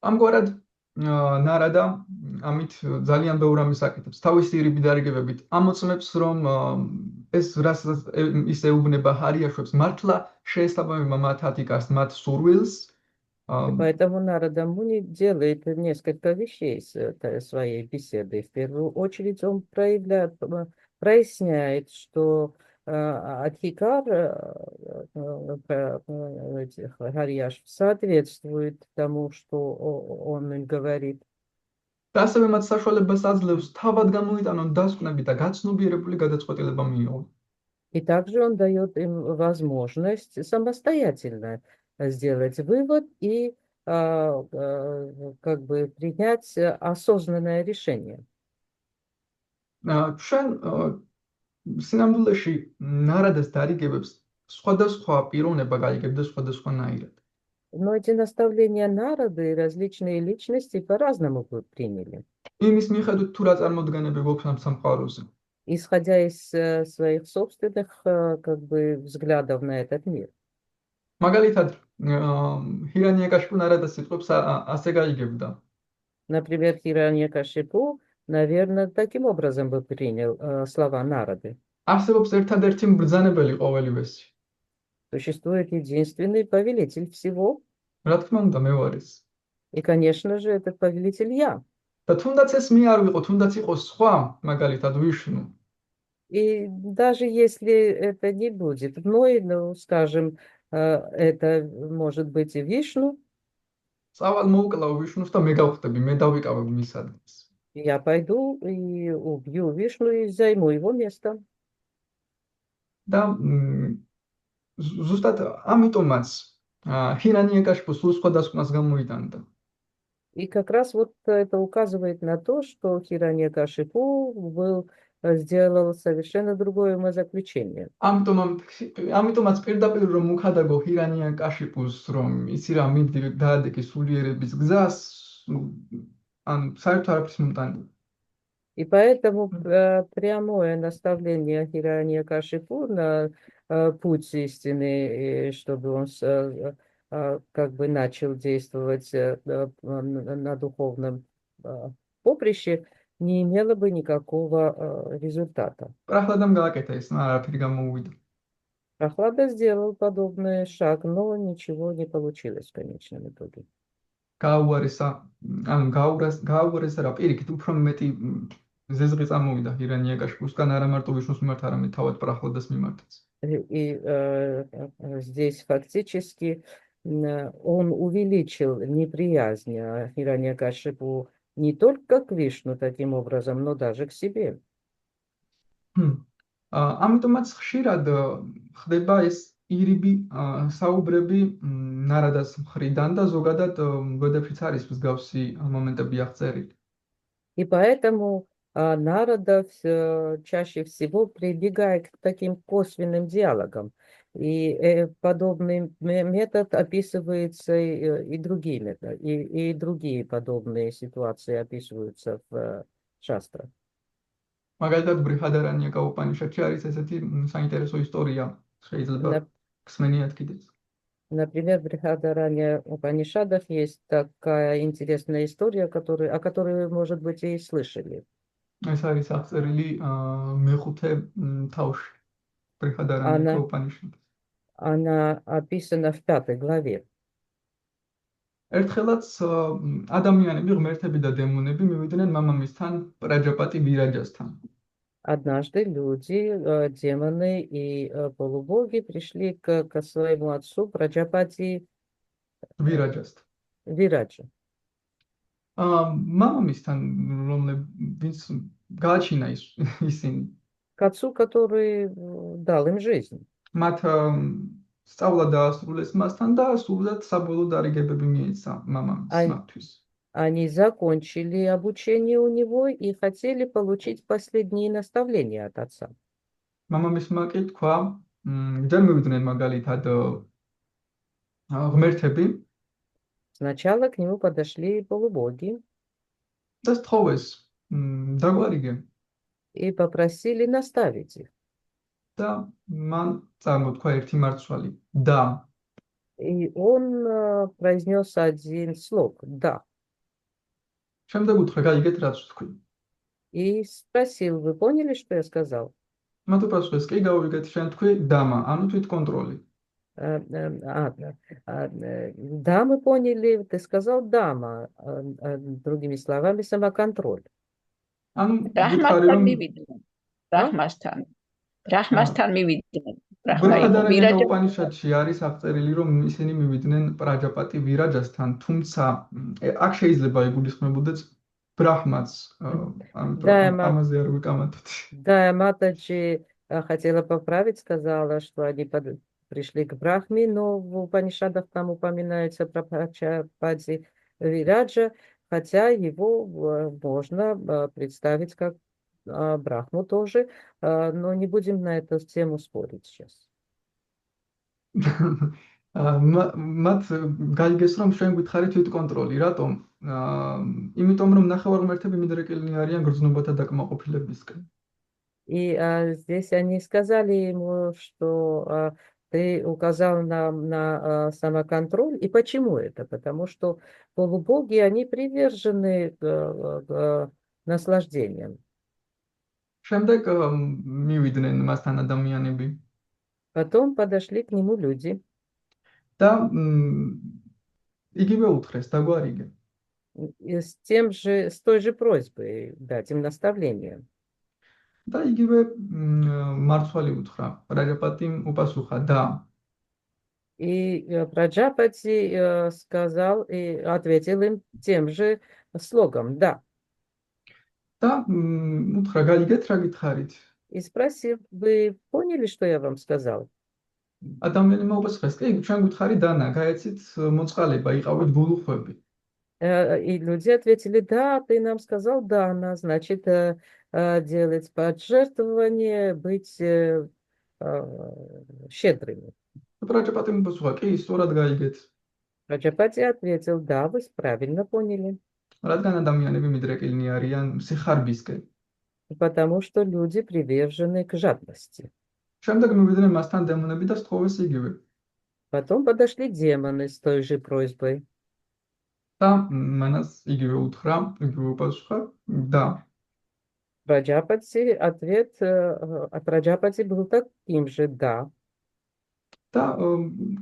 ამგვარად ნარადა ამით ძალიან ბევრ ამის აკეთებს. თავისი ირიბი დარიგებებით ამოწმებს, რომ ეს რასაც ის ეუბნება ჰარიაშვებს, მართლა შეესაბამება მათ 10 კარს, მათ სურვილს. Поэтому Нарада Муни делает несколько вещей с своей беседой. В первую очередь он проясняет, что адхикар Харьяш соответствует тому, что он им говорит. და ასევე მათ საშუალებას აძლევს თავად გამოიტანონ დასკვნები და გაცნობიერებული გადაწყვეტილება მიიღონ. И также он дает им возможность самостоятельно сделать вывод и как бы принять осознанное решение. ჩვენ სინამდვილეში ნარადას დარიგებებს სხვადასხვა პიროვნება გაიგებდა სხვადასხვანაირად. Но эти наставления Нарады различные личности по-разному приняли. იმის მიხედვით თუ რა წარმოდგენები გვაქვს ამ სამყაროზე. Исходя из своих собственных как бы взглядов на этот мир. მაგალითად, ჰირანიაკაშიპუ ნარადას სიტყვებს ასე გაიგებდა. Например, Хираньякашипу, наверное, таким образом бы принял слова Нарады. არსებობს ერთადერთი mbრძანებელი ყოველივესი. Существует единственный повелитель всего, რა თქმა უნდა, მე ვარ ეს. и, конечно же, этот повелитель я. და თუნდაც ეს მე არ ვიყო, თუნდაც იყოს სხვა, მაგალითად ვიშნუ. И даже если это не будет мной, ну, скажем, это может быть и Вишну, წავალ მოუკლავ ვიშნუს და მე გავხდები, მე დავიკავებ მის ადგილს. я пойду и убью Вишну и займу его место. და ზუსტად ამიტომაც ჰირანიაკაშიფუ სულ სხვადასხვას გამოიტანდა. И как раз вот это указывает на то, что Хираньякашипу сделал совершенно другое умозаключение. ამიტომაც პირდაპირ რომ უხადაგო ჰირანიაკაშიფუს რომ ისი რა მიდი დაადეკი სულიერების гзას, ან საერთოდ არაფრის მომტანდა. И поэтому прямое наставление Хираньякашипу на путь истины, чтобы он как бы начал действовать на духовном поприще, не имело бы никакого результата. პრახლადამ გააკეთა ეს, არაფერი გამოუვიდა. Прохлада сделал подобный шаг, но ничего не получилось в конечном итоге. გაუარესა, ანუ გაუარესა რა პირიქით უფრო მეტი ზეზღი წამოვიდა ჰირანიაკაშიფუსგან, არა მარტო ვიშნუს მიმართ, არამედ თავად პრახლადას მიმართაც. И здесь фактически он увеличил неприязнь Хираньякашипу не только к Вишну таким образом, но даже к себе. ამიტომაც ხშირად ხდება ეს ირიბი საუბრები ნარადას მხრიდან და ზოგადად ვედებშიც არის მსგავსი მომენტები აღწერილი. И поэтому Нарада чаще всего прибегает к таким косвенным диалогам. И подобный метод описывается и другие методы, и другие подобные ситуации описываются в шастрах. მაგალითად ბრიჰადარანიაკა უპანიშადში არის ესეთი საინტერესო ისტორია, შეიძლება გსმენიათ კიდეც. Например, в Брихадаранья Упанишадах есть такая интересная история, о которой, может быть, и слышали. ეს არის აღწერილი მეხუთე თავში ბრიჰადარანიაკა უპანიშადში. Она описана в 5 главе. ერთხელაც ადამიანები, ღმერთები და დემონები მივიდნენ მამამისთან პრაჯაპატი ვირაჯასთან. Однажды люди, демоны и полубоги пришли к своему отцу Праджапати ვირაჯასთან. Вираджа. მამამისთან, ვინც გააჩინა ისინი. К отцу, который дал им жизнь. მათ სწავლა დაასრულეს მასთან და სულზად საბოლოო დარიგებები მიეცა მამამისმათვის. Они закончили обучение у него и хотели получить последние наставления от отца. მამამისმა კი თქვა, ჯერ მივიდნენ მაგალითად ღმერთები Сначала к нему подошли полубоги და სთხოვეს, დაგვარიგე. и попросили наставить их. და მან წარმოთქვა ერთი მარცვალი, და. И он произнес один слог «да». შემდეგ უთხრა, გაიგეთ რაც ვთქვი. И спросил, вы поняли, что я сказал? მათ უპასუხეს, კი გავიგეთ, შენ თქვი დამა, ანუ თვითკონტროლი. Да, мы поняли, ты сказал дама, другими словами, самоконтроль. ანუ ბრაჰმასთან მივიდნენ. ბრაჰმასთან მივიდნენ. ბრიჰადარანიაკა უპანიშადში არის აღწერილი, რომ ისინი მივიდნენ პრაჯაპატი ვირაჯასთან, თუმცა აქ შეიძლება იგულისხმებოდეს ბრაჰმაც, ამაზე არ ვიკამათოთ. Да, Матаджи хотела поправить, сказала, что они пришли к Брахме, но в Упанишадах там упоминается про Праджапати Вираджа, хотя его можно представить как Брахму тоже, но не будем на эту тему спорить сейчас. მათ გაიგეს, რომ ჩვენ გვითხარით თვითკონტროლი, რატომ? იმიტომ რომ ნახევარღმერთები მიდრეკილნი არიან გრძნობათა დაკმაყოფილებისკენ. И здесь они сказали ему, что ты указал на самоконтроль. И почему это? Потому что полубоги, они привержены к наслаждениям. შემდეგ მივიდნენ მასთან ადამიანები Потом подошли к нему люди და იგივე უთხრეს დაგვარიგე. и с той же просьбой дать им наставление. და იგივე მარცვალი უთხრა. რაჯაპატიმ უპასუხა და И Праджапати сказал и ответил им тем же слогом «да». და უთხრა გაიგეთ რა გითხარით. И спросил, вы поняли, что я вам сказал? ადამიანმა უპასუხეს, კი, ჩვენ გითხარი დანა, გაეცით მოწყალება, იყავით გულუხვები. И люди ответили, да, ты нам сказал дана, значит, делать пожертвования, быть щедрыми. რაჯაპატიმ უპასუხა, კი, სწორად გაიგეთ. Праджапати ответил, да, вы правильно поняли. რადგან ადამიანები მიდრეკილნი არიან სიხარბისკენ. Потому что люди привержены к жадности. შემდეგ მივიდნენ მასთან დემონები და სთხოვეს იგივე. Потом подошли демоны с той же просьбой. და მანას იგივე უთხრა, იგივე უპასუხა და Ответ от Праджапати был таким же «да». და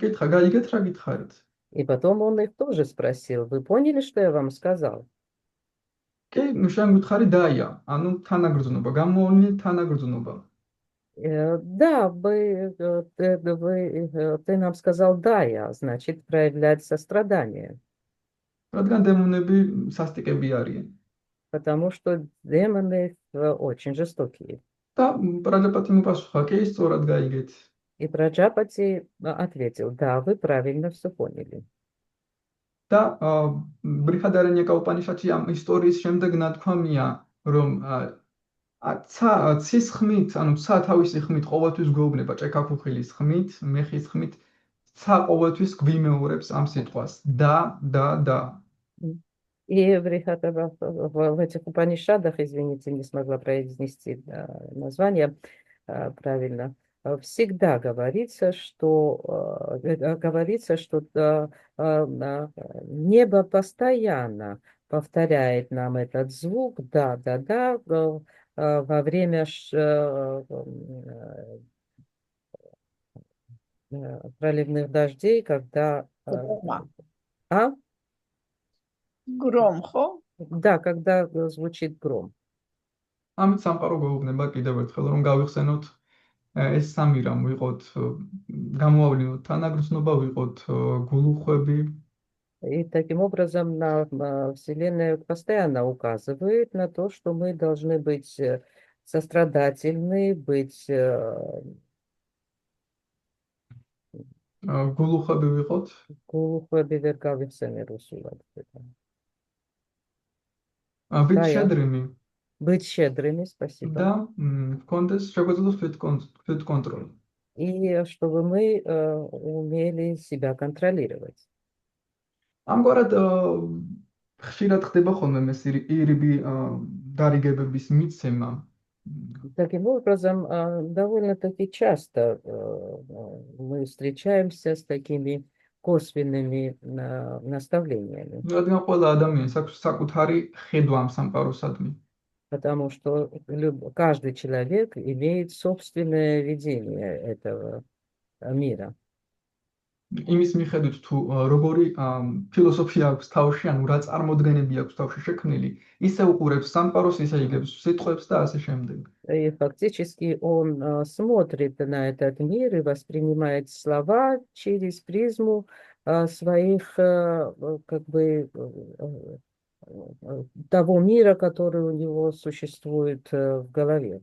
კითხა, გაიგეთ რა გითხარით. И потом он их тоже спросил, вы поняли, что я вам сказал? კი, შენ გითხარი დაია, ანუ თანაგრძნობა, გამოვლინე თანაგრძნობა. Да, ты нам сказал «да», значит, проявлять сострадание. რადგან დემონები სასტიკები არიან. Потому что демоны очень жестокие. და რაჯაპატიმ უპასუხა, კი, სწორად გაიგეთ. И Праджапати ответил, да, вы правильно все поняли. და ბრიხადარანიაკა უპანიშადში ამ ისტორიის შემდეგ ნათქვამია, რომ ცის ხმით, ანუ ცა თავისი ხმით ყოველთვის გვეუბნება ჭექაქუხილის ხმით, მეხის ხმით, ცა ყოველთვის გვიმეორებს ამ ситуას. Да. И в этих Упанишадах, извините, не смогла произнести название правильно, всегда говорится, что небо постоянно повторяет нам этот звук «да», во время проливных дождей, когда... Гром, ხო? Да, когда звучит гром. ამით სამყარო გვეუბნება კიდევ ერთხელ, რომ გავიხსენოთ ეს სამი რამ, ვიყოთ გამოავლინოთ თანაგრძნობა, вიყოთ გულუხვები. И таким образом Вселенная постоянно указывает на то, что мы должны быть сострадательны, быть... გულუხვები ვიყოთ. გულუხვები ვერ გავიხსენე რუსულად. быть щедрыми. Быть щедрыми, спасибо. Да, контекст, შეგვეძლოთ фит-контроль. И чтобы мы умели себя контролировать. ამგვარად ხშირად ხდება ხოლმე ეს ირიბი დარიგებების მიცემა. Таким образом, довольно-таки часто мы встречаемся с такими косвенными наставлениями. რადგან ყველა ადამიანს აქვს საკუთარი ხედვა ამ სამყაროსადმი. Потому что каждый человек имеет собственное видение этого мира. იმის მიხედვით თუ როგორი ფილოსოფია აქვს თავში, ანუ რა წარმოდგენები აქვს თავში შექმნილი, ისე უყურებს სამყაროს, ისე იგებს სიტყვებს და ასე შემდეგ. И фактически он смотрит на этот мир и воспринимает слова через призму своих, как бы, того мира, который у него существует в голове.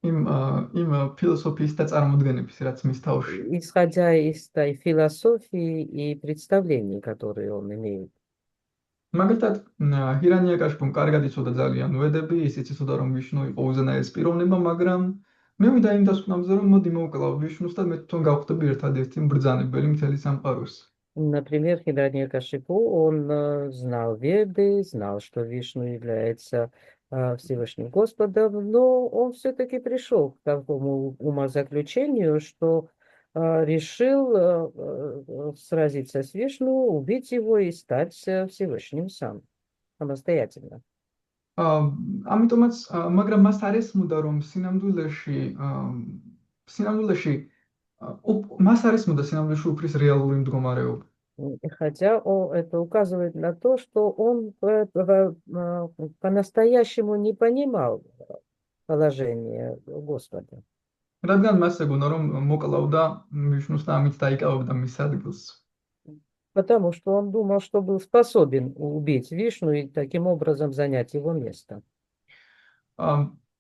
იმ ფილოსოფიის და წარმოდგენების, რაც მის თავში. Исходя из той философии и представлений, которые он имеет. მაგალითად, ჰირანიაკაშბომ კარგად იცოდა ძალიან ვედები, ისიც იცოდა რომ ვიშნუ იყო უზენაეს პიროვნება, მაგრამ მე ვიდა იმ დასკვნამდე რომ მოდი მოვკლავ ვიშნუს და მე თვითონ გავხდები ერთადერთი მბრძანებელი მთელი სამყაროს. Например, Хираньякашипу, он знал Веды, знал, что Вишну является Всевышним Господом, но он все-таки пришел к такому умозаключению, что решил сразиться с Вишну, убить его и стать Всевышним сам, самостоятельно. ამიტომაც, მაგრამ მას არ ესმოდა, რომ სინამდვილეში მას არ ესმოდა სინამდვილეში უფლის რეალური მდგომარეობა. Хотя это указывает на то, что он по-настоящему не понимал положение Господа. რადგან მას ეგონა, რომ მოკლავდა ვიშნუს და ამით დაიკავებდა მის ადგილს. Потому что он думал, что был способен убить Вишну и таким образом занять его место.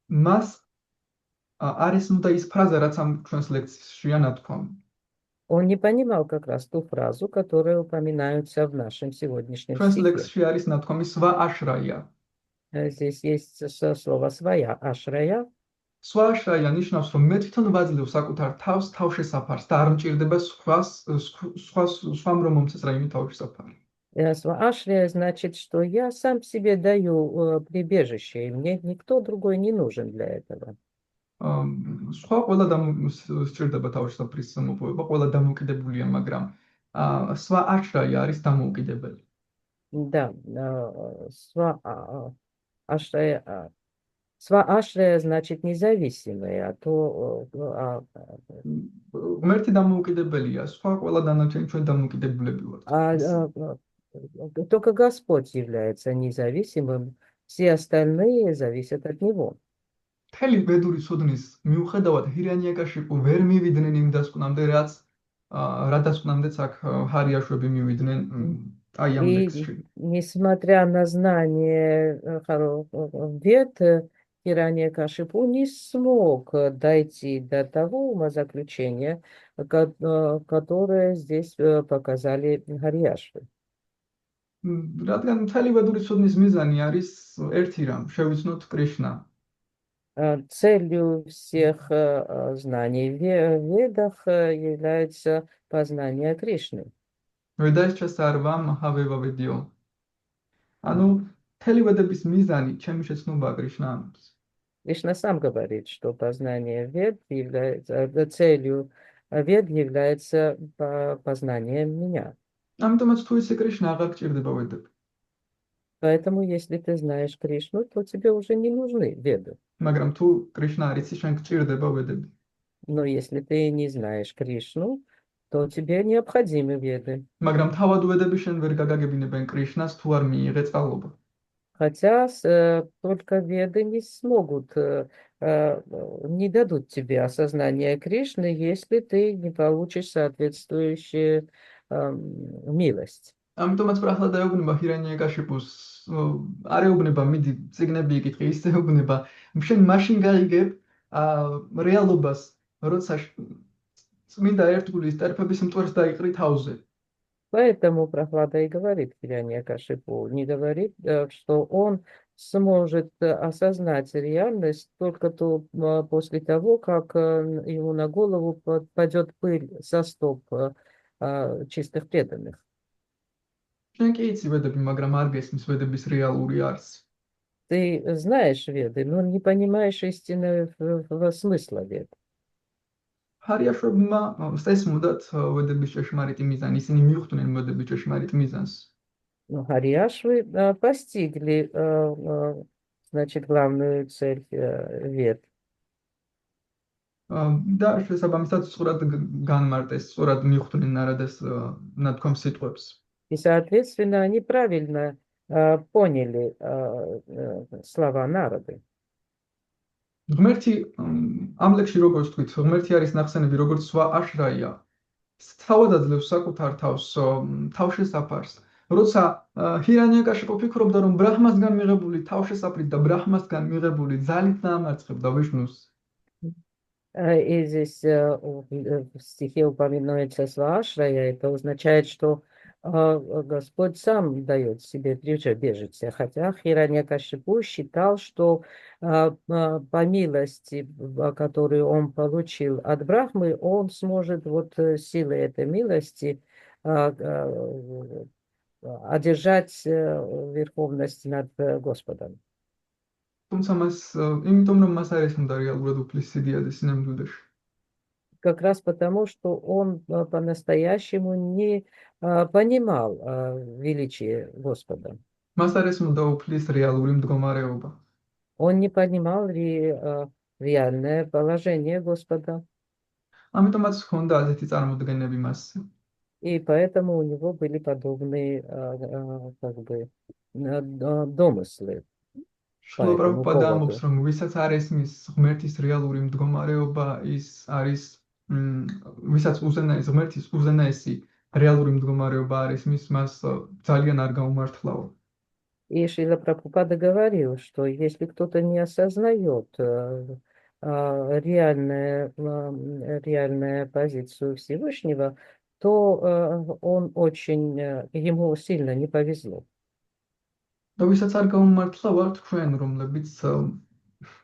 მას არ ესმოდა ის ფრაზა, რაც ამ ჩვენს ლექციაშია ნათქვამი. Он не понимал как раз ту фразу, которая упоминается в нашем сегодняшнем ჩვენს стихе. ლექსში არის ნათქვამი სვა აშრაია. Здесь есть слово «своя» ашрая. სვა აშრაია ნიშნავს, რომ მე თვითონ ვაძლევ საკუთარ თავს თავშესაფარს და არ მჭირდება სხვამ რომ მომწესრა იმით თავშესაფარი. Сва ашрия значит, что я сам себе даю прибежище, и мне никто другой не нужен для этого. სხვა ყველა სჭირდება თავშესაფრის მოპოვება, ყველა დამოუკიდებულია, მაგრამ სვა აშრაია არის დამოუკიდებელი. Да, сва ашрия значит независимая, а то ღმერთი დამოუკიდებელია, სხვა ყველა დანარჩენი ჩვენ დამოუკიდებულები ვართ. только Господь является независимым, все остальные зависят от Него. მთელი ბედური ცოდნის მიუხედავად ჰირანიაკაშიპუ ვერ მივიდნენ იმ დასკვნამდე, რა დასკვნამდეც აქ ჰარიაშვები მივიდნენ აი ამ ლექსში. Несмотря на знание вед, Хираньякашипу не смог дойти до того умозаключения, которое здесь показали Харьяшвы. რადგან მთელი ბედური ცოდნის მიზანი არის ერთი რამ, შევიცნოთ კრიშნა. Целью всех знаний в ведах является познание Кришны. ვედაის სარვა მაჰავევა ვედიო. ანუ მთელი ვედების мизანი ჩემი შეცნობაა კრიშნას. Кришна сам говорит, что познание вед является целью вед является познанием меня. ამიტომაც თუ ისე კრიშნა აღარ გჭირდება ვედები. Поэтому, если ты знаешь Кришну, то тебе уже не нужны веды. მაგრამ თუ კრიშნა არ იცი, შენ გჭირდება ვედები. Но если ты не знаешь Кришну, то тебе необходимы веды. მაგრამ თავად ვედები შენ ვერ გაგაგებინებენ კრიშნას თუ არ მიიღე წყალობა. Хотя только веды не смогут, не дадут тебе осознание Кришны, если ты не получишь соответствующую милость. ამიტომაც პრახლად ეუბნება ჰირანიაკაშიპუს, არ ეუბნება მიდი წიგნები იკითხე, ისე ეუბნება შენ მაშინ გაიგებ რეალობას, როცა წმინდა ერთგულის ტერფების მტვერს დაიყრი თავზე. Поэтому Прохлада и говорит Хираньякашипу, не говорит, что он сможет осознать реальность только после того, как ему на голову падет пыль со стоп чистых преданных. შენ კი იცი ვედები, მაგრამ არ გესმის ვედების რეალური არსი. Ты знаешь веды, но не понимаешь истинного смысла вед. ჰარიაშვებმა ესმოდათ ვედების ჭეშმარიტი მიზანი, ისინი მიხვდნენ ვედების ჭეშმარიტ მიზანს. Харьяшвы постигли, значит, главную цель вед. და შესაბამისად სწორად განმარტეს, სწორად მიხვდნენ ნარადეს ნათქვამ სიტყვებს. И, соответственно, они правильно поняли слова народа. ღმერთი ამ ლექსში როგორც თქვით, ღმერთი არის ნახსენები როგორც სვა აშრაია. თავად აძლევს საკუთარ თავს თავშესაფარს. როცა ჰირანიაკაშიპუ ფიქრობდა, რომ ბრაჰმასგან მიღებული თავშესაფრით და ბრაჰმასგან მიღებული ძალით დაამარცხებდა ვიშნუს. И здесь в стихе упоминается сваашрая, это означает, что Господь сам дает себе прибежище, хотя Хираньякашипу считал, что по милости, которую он получил от Брахмы, он сможет вот силой этой милости одержать верховность над Господом. თუმცა მას იმიტომ რომ მას არ ესმოდა რეალურად უფლის სიდიაде სინამდვილეში. Как раз потому, что он по-настоящему не понимал величие Господа. მას არ ესმოდა უფლის რეალური მდგომარეობა. Он не понимал реальное положение Господа, ამიტომაც ჰქონდა ასეთი წარმოდგენები მასზე. и поэтому у него были подобные как бы домыслы по შლო этому პრაბჰუპადა ამბობს, поводу. რომ ვისაც არ ესმის ღმერთის რეალური მდგომარეობა, ის არის ვისაც ღმერთის უზენაესი რეალური მდგომარეობა არ ესმის, მას ძალიან არ გაუმართლაო. И Шрила Прабхупада говорил, что если кто-то не осознает реальную позицию Всевышнего, то ему сильно не повезло. და ვისაც არ გაუმართლავართ ჩვენ, რომლებიც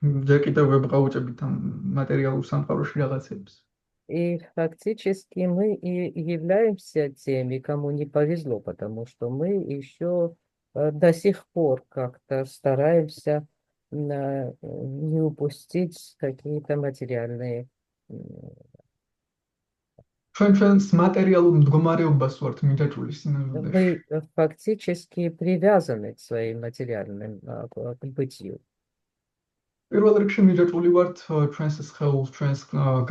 ჯერ კიდევ ვებღაუჭებით ამ მატერიალურ სამყაროში რაღაცებს. И фактически мы и являемся теми, кому не повезло, потому что мы еще до сих пор как-то стараемся не упустить какие-то материальные. ჩვენს მატერიალურ მდგომარეობას ვართ მიჯაჭვული სინამდვილეში. Мы фактически привязаны к своим материальным к бытию. პირველ რიგში მიჯაჭვული ვართ ჩვენს სხეულს, ჩვენს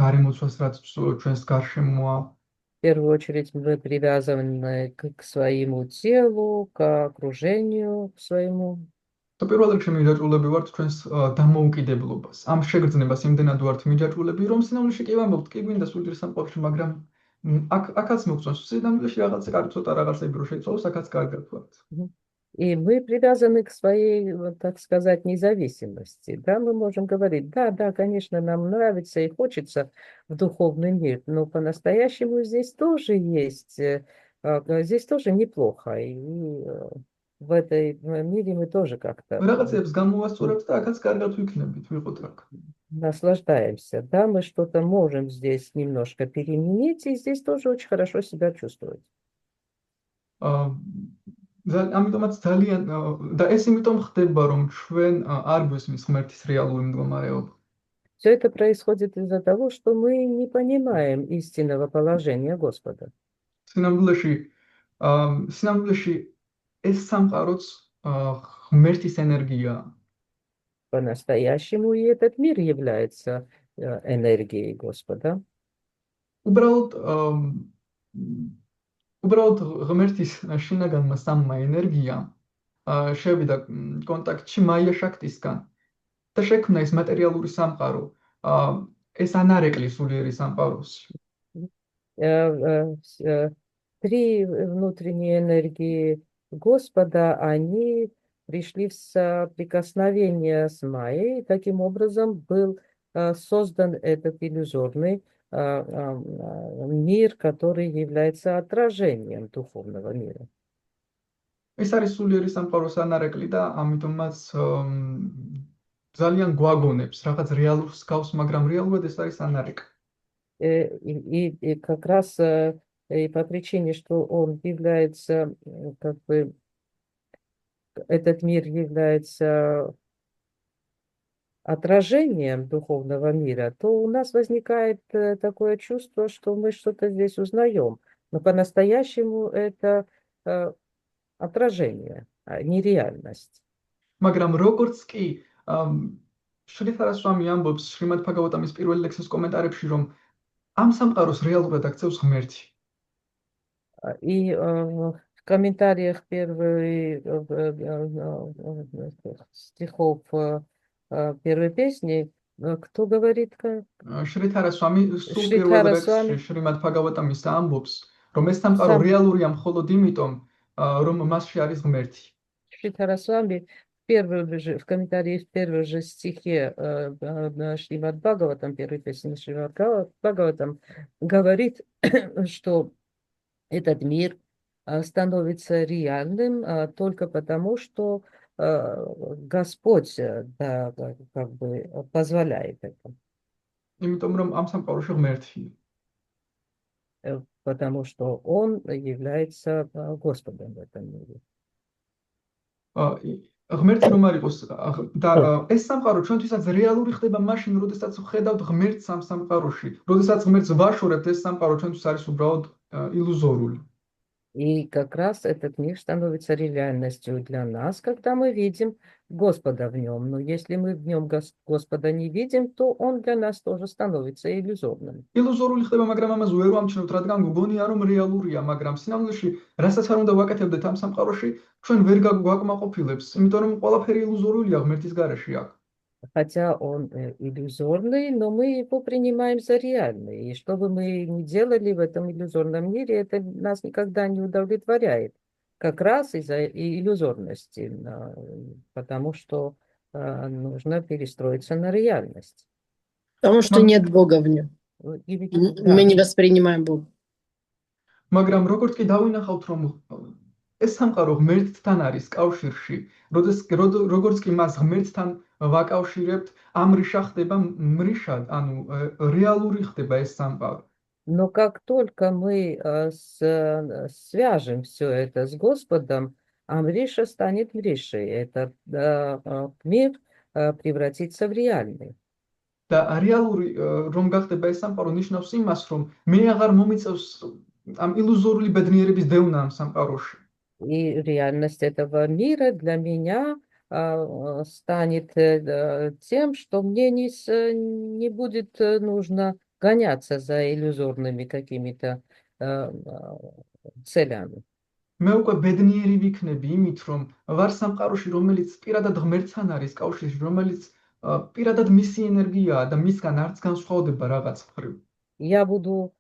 გარემოცვას, რაც ჩვენს გარშემოა. В первую очередь мы привязаны к своему телу, к окружению, к своему. და პირველ რიგში მიჯაჭვულები ვართ ჩვენს დამოუკიდებლობას. ამ შეგრძნებას იმდენად ვართ მიჯაჭვულები, რომ სინამდვილეში კი ვამბობთ, კი გვინდა სულიერ სამყაროში, მაგრამ აქაც მოგწონს სინამდვილეში რაღაცა კარგი ცოტა რაღაცები რო შეიცვალოს, აქაც კარგად ვართ. И мы привязаны к своей, так сказать, независимости. Да, мы можем говорить, да, конечно, нам нравится и хочется в духовный мир, но по-настоящему здесь тоже есть, здесь тоже неплохо. И в этой мире мы тоже как-то რაღაცებს გამოვასწორებთ და აქაც კარგად ვიქნებით, ვიყოთ აქ. наслаждаемся. Да, мы что-то можем здесь немножко переменить, и здесь тоже очень хорошо себя чувствовать. ამიტომაც ძალიან და ეს იმიტომ ხდება, რომ ჩვენ არ გვესმის ღმერთის რეალური მდგომარეობა. Все это происходит из-за того, что мы не понимаем истинного положения Господа. სინამდვილეში ეს სამყაროც ღმერთის ენერგიაა. По-настоящему и этот мир является энергией Господа. უბრალოდ ღმერთის შინაგანმა სამმა ენერგიამ შევიდა კონტაქტში მაია შაქტისგან და შექმნა ეს მატერიალური სამყარო. ეს ანარეკლი сулиერი სამყაროსი. Три внутренние энергии Господа, они пришли в соприкосновение с Майей, и таким образом был создан этот иллюзорный мир, который является отражением духовного мира. ეს არის სულიერი სამყაროს ანარეკლი და ამიტომაც ძალიან გვაგონებს რაღაც რეალურს გავს, მაგრამ რეალურად ეს არის ანარეკლი. И как раз и по причине, что он является, как бы, этот мир является отражением духовного мира, то у нас возникает такое чувство, что мы что-то здесь узнаем. Но по-настоящему это отражение, а не реальность. მაგრამ როგორც კი შრითარასვამი амбობს შრიმად ბჰაგავატამის პირველ ლექსის კომენტარებში, რომ ამ სამყაროს რეალურად აქცევს ღმერთი. И в комментариях первых стихов первой песни, кто говорит? შრითარასვამი სულ პირველ ლექსში შრიმად ბჰაგავატამის ამბობს, რომ ეს სამყარო რეალურია მხოლოდ იმიტომ, რომ მასში არის ღმერთი. Шритарасвами в комментарии в первой же стихе Шримад Бхагаватам, первой песни Шримад Бхагаватам, говорит, что этот мир становится реальным только потому, что Господь как бы позволяет это. იმიტომ რომ ამ სამყაროში ღმერთია. Потому что Он является Господом в этом мире. ღმერთი რომ არ იყოს და ეს სამყარო ჩვენთვისაც რეალური ხდება მაშინ, როდესაც ვხედავთ ღმერთს ამ სამყაროში. როდესაც ღმერთს ვაშორებთ, ეს სამყარო ჩვენთვის არის უბრალოდ ილუზორული. И как раз этот мир становится реальностью для нас, когда мы видим Господа в нем. Но если мы в нем Господа не видим, то он для нас тоже становится иллюзорным. ილუზორული ხდება, მაგრამ ამას ვერ ვამჩნევთ, რადგან გგონია, რომ რეალურია, მაგრამ სინამდვილეში, რასაც არ უნდა ვაკეთებდეთ ამ სამყაროში, ჩვენ ვერ გვაკმაყოფილებს, იმიტომ რომ ყველაფერი ილუზორულია ღმერთის გარეშე აქ. Хотя он иллюзорный, но мы его принимаем за реальный. И что бы мы ни делали в этом иллюзорном мире, это нас никогда не удовлетворяет. Как раз из-за иллюзорности, потому что нужно перестроиться на реальность. Потому что нет Бога в нем. Мы не воспринимаем Бога. მაგრამ როგორც კი დავინახავთ, რომ ეს სამყარო ღმერთთან არის კავშირში, როგორც კი მას ღმერთთან ვაკავშირებთ, ამ რიშა ხდება მრიშად, ანუ რეალური ხდება ეს სამყარო. Но как только мы свяжем все это с Господом, Амриша станет Мришей. Этот мир превратится в реальный. და რეალური რომ გახდება ეს სამყარო ნიშნავს იმას, რომ მე აღარ მომიწევს ამ ილუზორული ბედნიერების დევნა ამ სამყაროში. И реальность этого мира для меня станет тем, что мне не будет нужно гоняться за иллюзорными какими-то целями. მე უკვე ბედნიერი ვიქნები იმით, რომ ვარ სამყაროში, რომელიც პირადად ღმერთთან არის კავშირში, რომელიც პირადად მისი ენერგიაა და მისგან არც განსხვავდება რაღაც მხრივ. Я буду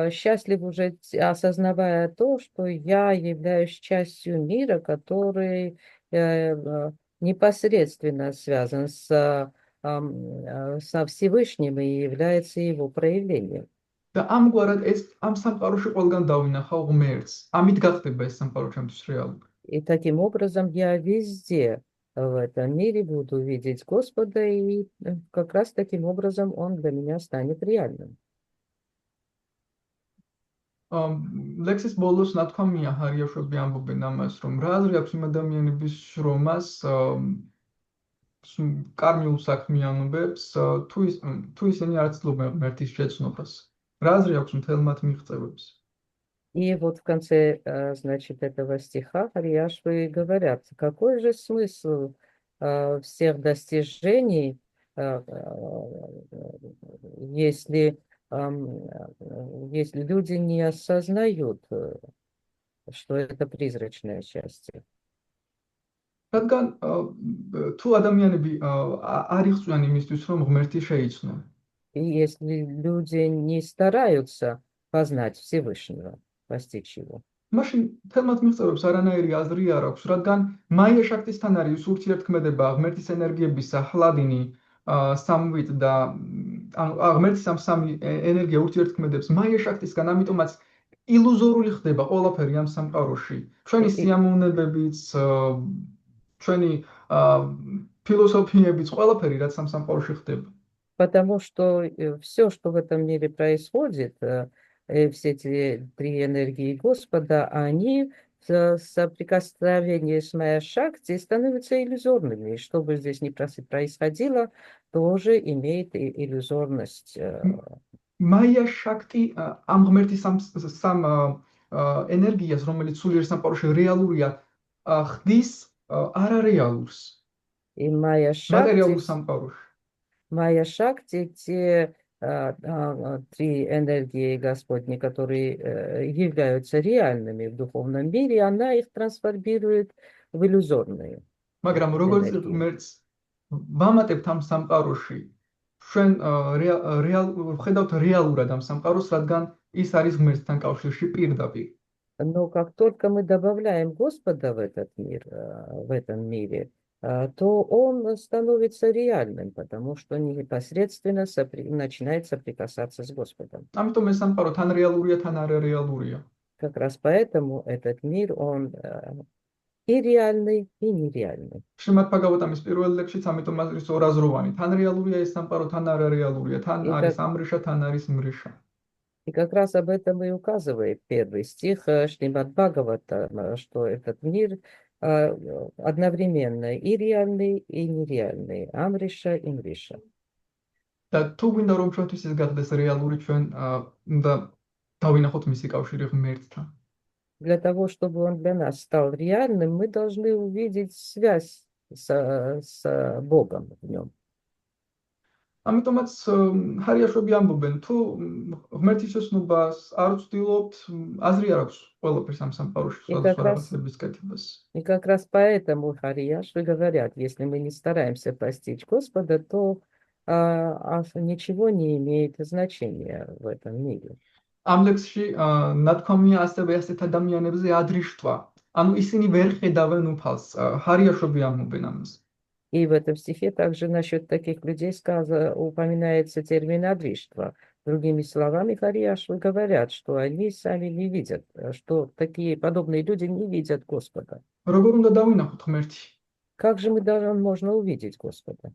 счастлив уже, осознавая то, что я являюсь частью мира, который непосредственно связан со Всевышним и является его проявлением. და ამგვარად ეს ამ სამყაროში ყველგან დავინახავ ღმერთს. ამით გახდება ეს სამყარო ჩემთვის რეალური. И таким образом я везде в этом мире буду видеть Господа, и как раз таким образом он для меня станет реальным. ლექსის ბოლოს ნათქვამია ჰარიაშვები ამბობენ ამას, რომ რა აზრი აქვს იმ ადამიანების შრომას კარმიულ საქმიანობებს, თუ ისინი არ ცდილობენ ღმერთის შეცნობას. რა აზრი აქვს მთელ მათ მიღწევებს? И вот в конце, значит, этого стиха Харьяшвы говорят, какой же смысл всех достижений, если люди не осознают, что это призрачное счастье. რადგან თუ ადამიანები არ იხსვიან იმისთვის, რომ ღმერთი შეიცნონ. И если люди не стараются познать Всевышнего, постичь его. მაშინ თემად მიღწევებს არანაირი აზრი არ აქვს, რადგან მაია შაქტისთან არის ურთიერთქმედება ღმერთის ენერგიებისა, ჰლადინი, სამვით და ანუ ღმერთის ამ სამი ენერგია ურთიერთქმედებს მაია შაქტისგან, ამიტომაც ილუზორული ხდება ყველაფერი ამ სამყაროში. ჩვენი სიამოვნებებიც, ჩვენი ფილოსოფიებიც, ყველაფერი რაც ამ სამყაროში ხდება. Потому что все, что в этом мире происходит, все эти три энергии Господа, они в соприкосновении с Майя Шакти становятся иллюзорными. И что бы здесь ни происходило, тоже имеет иллюзорность. Майя Шакти ამ ღმერთის სამ ენერგიას, რომელიც სულიერ სამყაროში реалურია, ხდის არარეალურს. И Майя Материалურ სამყაროში. Майя Шакти, те три энергии Господни, которые являются реальными в духовном мире, она их трансформирует в иллюзорные. მაგრამ როგორც ღმერთს ვამატებთ ამ სამყაროში, ჩვენ ხედავთ რეალურად ამ სამყაროს, რადგან ის არის ღმერთთან კავშირში პირდაპირ. Но как только мы добавляем Господа в этот мир, в этом мире, то он становится реальным, потому что непосредственно начинает соприкасаться с Господом. ამიტომ ეს სამყარო თან რეალურია, თან არარეალურია. Как раз поэтому этот мир, он и реальный, и нереальный. შრიმად ბაგავატამის პირველ ლექსშიც ამიტომ არის ორაზროვანი. თან რეალურია ეს სამყარო, თან არარეალურია, თან არის ამრიშა, თან არის მრიშა. И как раз об этом и указывает первый стих Шримад Бхагавата, что этот мир одновременно и реальный, и нереальный. Амриша и Мриша. და თუ გვინდა რომ ჩვენთვის ეს გახდეს რეალური, ჩვენ უნდა დავინახოთ მისი კავშირი ღმერთთან. Для того, чтобы он для нас стал реальным, мы должны увидеть связь с Богом в нем. ამიტომაც ჰარიაშვები ამბობენ, თუ ღმერთის შეცნობას არ ვცდილობთ, აზრი არ აქვს ყველაფერს ამ სამყაროში И как სხვადასხვა раз, რაღაცების კეთებას. и как раз поэтому Харияшвы говорят, если мы не стараемся постичь Господа, то ничего не имеет значения в этом мире. ამ ლექსში ნათქვამია ასევე ასეთ ადამიანებზე ადრიშტვა. ანუ ისინი ვერ ხედავენ უფალს. ჰარიაშვები ამბობენ ამას. И в этом стихе также насчет таких людей упоминается термин «адвиштва». Другими словами, Харияшвы говорят, что они сами не видят, что такие подобные люди не видят Господа. როგორ უნდა დავინახოთ ღმერთი? Как же можно увидеть Господа?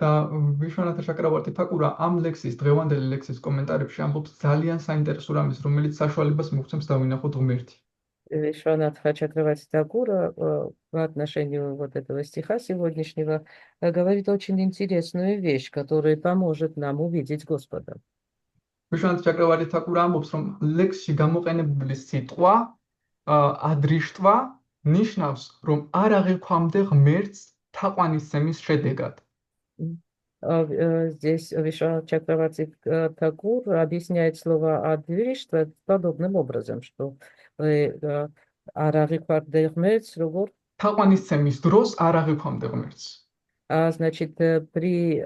და ვიშვანათა შაკრავარტი თაკურა ამ ლექსის, დღევანდელი ლექსის კომენტარებში ამბობს ძალიან საინტერესო რამეს, რომელიც საშუალებას მოგცემს დავინახოთ ღმერთი. Вишванатха Чакраварти Такура по отношению вот этого стиха сегодняшнего говорит очень интересную вещь, которая поможет нам увидеть Господа. ვიშვანათა შაკრავარტი თაკურა ამბობს, რომ ლექსში გამოყენებული სიტყვა ადრიშტვა ნიშნავს, რომ არ აღიქვამდე ღმერთს თაყვანისცემის შედეგად. Здесь Вишванат Чакраварти Такур объясняет слово «адвиштва» подобным образом, что «арагикварде ღმერთს» როგორ? თაყვანისცემის დროს არ აღიქვამდე ღმერთს. Значит, при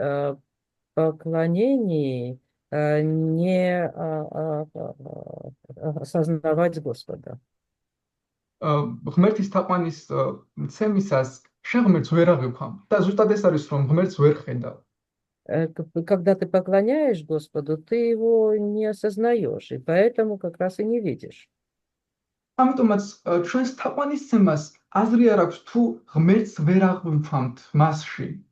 поклонении не осознавать Господа. ღმერთის თაყვანისცემისას შენ ღმერთს ვერ აღიქვამ და ზუსტად ეს არის, რომ ღმერთს ვერ ხედავ. Когда ты поклоняешь Господу, ты его не осознаешь, и поэтому как раз и не видишь. ამიტომაც ჩვენს თაყვანისცემას აზრი არ აქვს, თუ ღმერთს ვერ აღვიქვამთ მასში.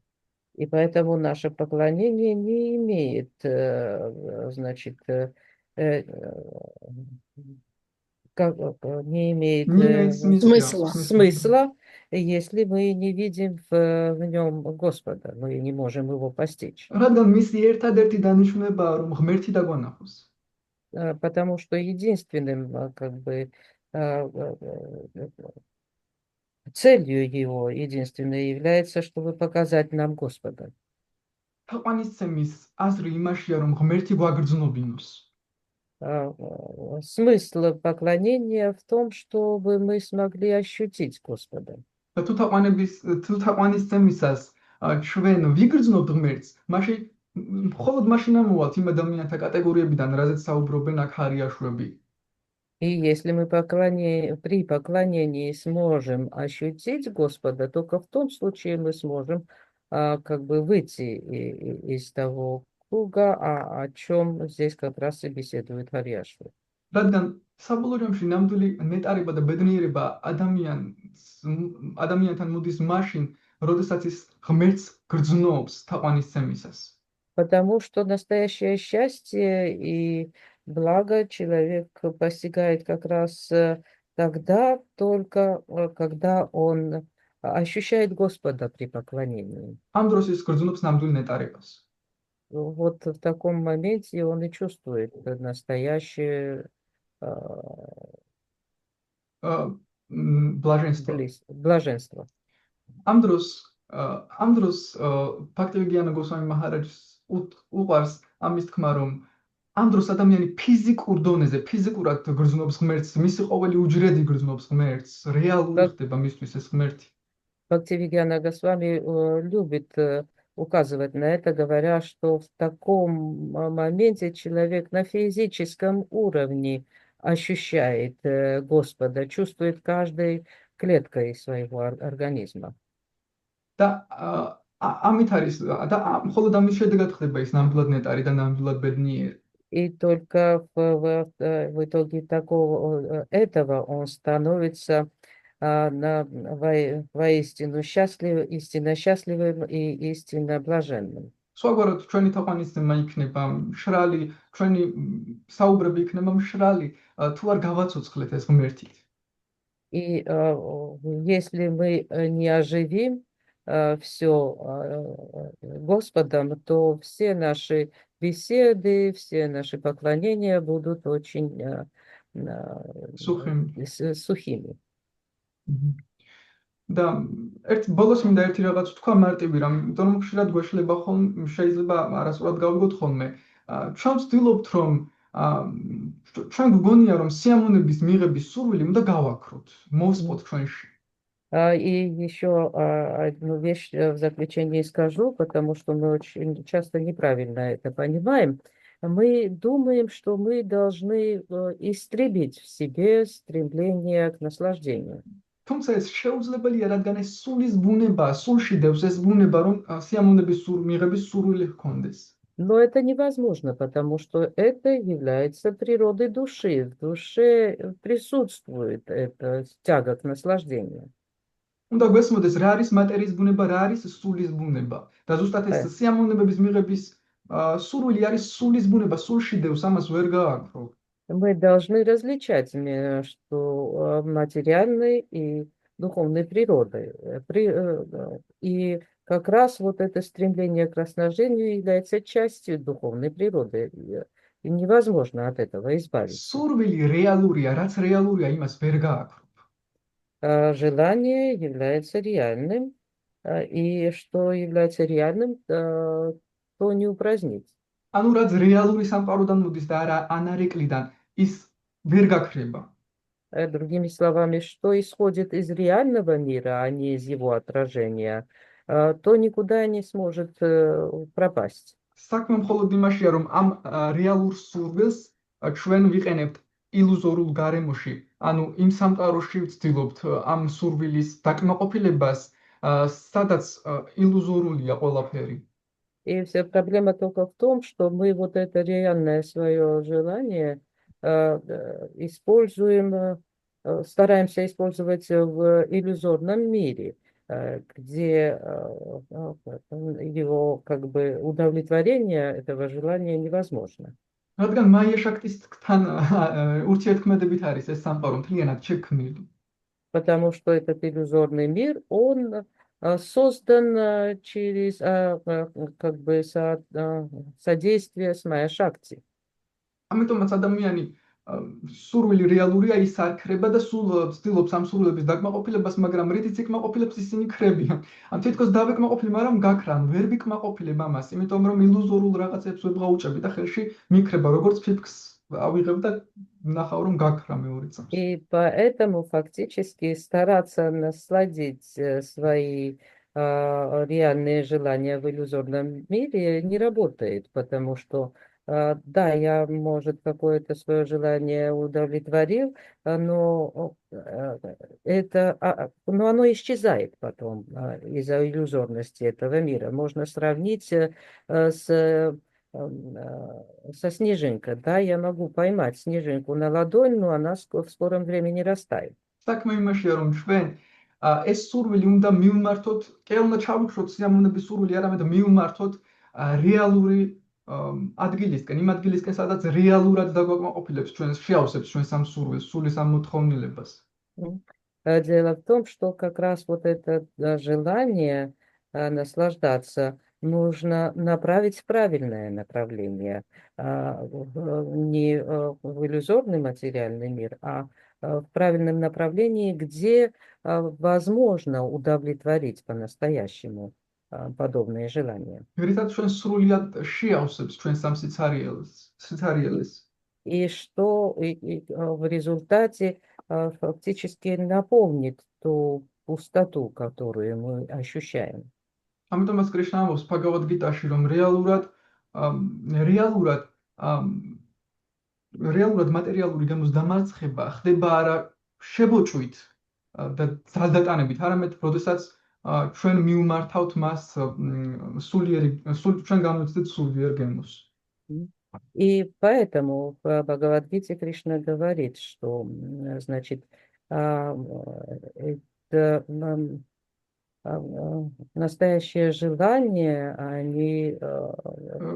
И поэтому наше поклонение не имеет, значит, не имеет смысла, если мы не видим в нем Господа, мы не можем его постичь. რადგან მისი ერთადერთი დანიშნულებაა, რომ ღმერთი დაგვანახოს. Потому что единственным, как бы, целью его единственной является, чтобы показать нам Господа. თაყვანისცემის აზრი იმაშია, რომ ღმერთი გვაგრძნობინოს. Смысл поклонения в том, чтобы мы смогли ощутить Господа. და თუ თაყვანისცემისას ჩვენ ვიგრძნობთ ღმერთს, მაშინ მხოლოდ მაშინ ამოვალთ იმ ადამიანთა კატეგორიებიდან, რაზეც საუბრობენ აქ ჰარიაშვები. И если мы при поклонении сможем ощутить Господа, только в том случае мы сможем как бы выйти из того круга, о чем здесь как раз и беседует Харияшвы. რადგან საბოლოო ჯამში ნამდვილი ნეტარება და ბედნიერება ადამიანთან მოდის მაშინ, როდესაც ის ღმერთს გრძნობს თაყვანისცემისას. Потому что настоящее счастье и благо человек постигает как раз тогда, только когда он ощущает Господа при поклонении. ამ დროს ის გრძნობს ნამდვილ ნეტარებას. Вот в таком моменте он и чувствует настоящее блаженство. ამ დროს ფაქტობრივად გოსვამი მაჰარაჯს უყვარს ამის თქმა, რომ ამ დროს ადამიანი ფიზიკურ დონეზე, ფიზიკურად გრძნობს ღმერთს, მისი ყოველი უჯრედი გრძნობს ღმერთს, რეალური ხდება მისთვის ეს ღმერთი. Бхактивигьяна Госвами любит указывать на это, говоря, что в таком моменте человек на физическом уровне ощущает Господа, чувствует каждой клеткой своего организма. და ამით არის და მხოლოდ ამის შედეგად ხდება ის ნამდვილად нетаრი და ნამდვილად бедниер. И только в итоге этого он становится воистину счастливым, истинно счастливым и истинно блаженным. სხვაგვარად ჩვენი თაყვანისცემა იქნება მშრალი, ჩვენი საუბრები იქნება მშრალი, თუ არ გავაცოცხლეთ ეს ღმერთით. И если мы не оживим все Господом, то все наши беседы, все наши поклонения будут очень სუხიმი. сухими. და ბოლოს მინდა ერთი რაღაც თქვა მარტივი რამ, იმიტომ რომ ხშირად გვეშლება შეიძლება არასწორად გავიგოთ ხოლმე. ჩვენ ვცდილობთ რომ ჩვენ გვგონია რომ სიამოვნების მიღების სურვილი უნდა გავაქროთ, მოვსპოთ ჩვენში. И еще одну вещь в заключение скажу, потому что мы очень часто неправильно это понимаем. Мы думаем, что мы должны истребить в себе стремление к наслаждению. თუმცა ეს შეუძლებელია, რადგან ეს სულის ბუნება, სულში დევს ეს ბუნება, რომ სიამოვნების მიღების სურვილი ჰქონდეს. Но это невозможно, потому что это является природой души. В душе присутствует эта тяга к наслаждению. უნდა გვესმოდეს რა არის მატერიის ბუნება, რა არის სულის ბუნება. და ზუსტად ეს სიამოვნების მიღების სურვილი არის სულის ბუნება, სულში დევს, ამას ვერ გააკრო. Мы должны различать между материальной и духовной природой. И как раз вот это стремление к наслаждению является частью духовной природы. И невозможно от этого избавиться. სურვილი რეალურია, რაც რეალურია, იმას ვერ გააკრო. Желание является реальным, и что является реальным, то не упразднить. ანუ რაც რეალური სამყაროდან მოდის და არა ანარეკლიდან, ის ვერ გაქრება. Другими словами, что исходит из реального мира, а не из его отражения, то никуда не сможет пропасть. საქმე მხოლოდ იმაშია, რომ ამ რეალურ სურვილს ჩვენ ვიყენებთ ილუზორულ გარემოში, ანუ იმ სამყაროში ვცდილობთ ამ სურვილის დაკმაყოფილებას, სადაც ილუზორულია ყველაფერი. И вся проблема только в том, что мы вот это реальное свое желание стараемся использовать в иллюзорном мире, где его как бы удовлетворение этого желания невозможно. რადგან მაია შაქტისთან ურთიერთქმედებით არის ეს самყარო მთლიანად შექმნილი. Потому что этот иллюзорный мир, он создан через как бы содействие с Майя Шакти. ამიტომაც ადამიანი სურვილი რეალურია, ის არ ქრება და სულ ვცდილობს ამ სურვილების დაკმაყოფილებას, მაგრამ რითიც იკმაყოფილებს, ისინი ქრებიან. ან თითქოს დავეკმაყოფილე, მაგრამ გაქრან, ვერ ვიკმაყოფილებ ამას, იმიტომ რომ ილუზორულ რაღაცებს ვებღაუჭები და ხელში მიქრება, როგორც ფიფქს ავიღებ და ნახავ რომ გაქრა მეორე წამს. И поэтому фактически стараться насладить свои реальные желания в иллюзорном мире не работает, потому что да, я, может, какое-то свое желание удовлетворил, но оно исчезает потом из-за иллюзорности этого мира. Можно сравнить со снежинкой. Да, я могу поймать снежинку на ладонь, но она в скором времени растает. საქმე იმაშია, რომ ჩვენ ეს სურვილი უნდა მივმართოთ, კი უნდა ჩავიქროთ სიამოვნების სურვილი, არამედ მივმართოთ რეალური ადგილისკენ, იმ ადგილისკენ, სადაც რეალურად დაგვაკმაყოფილებს ჩვენს შეავსებს ჩვენს ამ სურვილს, სულის ამ მოთხოვნილებას. Дело в том, что как раз вот это желание наслаждаться нужно направить в правильное направление, не в иллюзорный материальный мир, а в правильном направлении, где возможно удовлетворить по-настоящему подобные желания. რითაც ჩვენ სრულიად შეავსებს ჩვენს ამ სიცარიელეს. И что в результате фактически наполнит ту пустоту, которую мы ощущаем. ამიტომაც კრიშნა ამბობს ბჰაგავად გიტაში, რომ რეალურად მატერიალური გემოს დამარცხება ხდება არა შებოჭვით და ძალდატანებით, არამედ როდესაც ჩვენ მივმართავთ მას ჩვენ განვიცდით სულიერ гемос. И поэтому в Бхагавад-гите Кришна говорит, что, значит, это настоящее желание, они...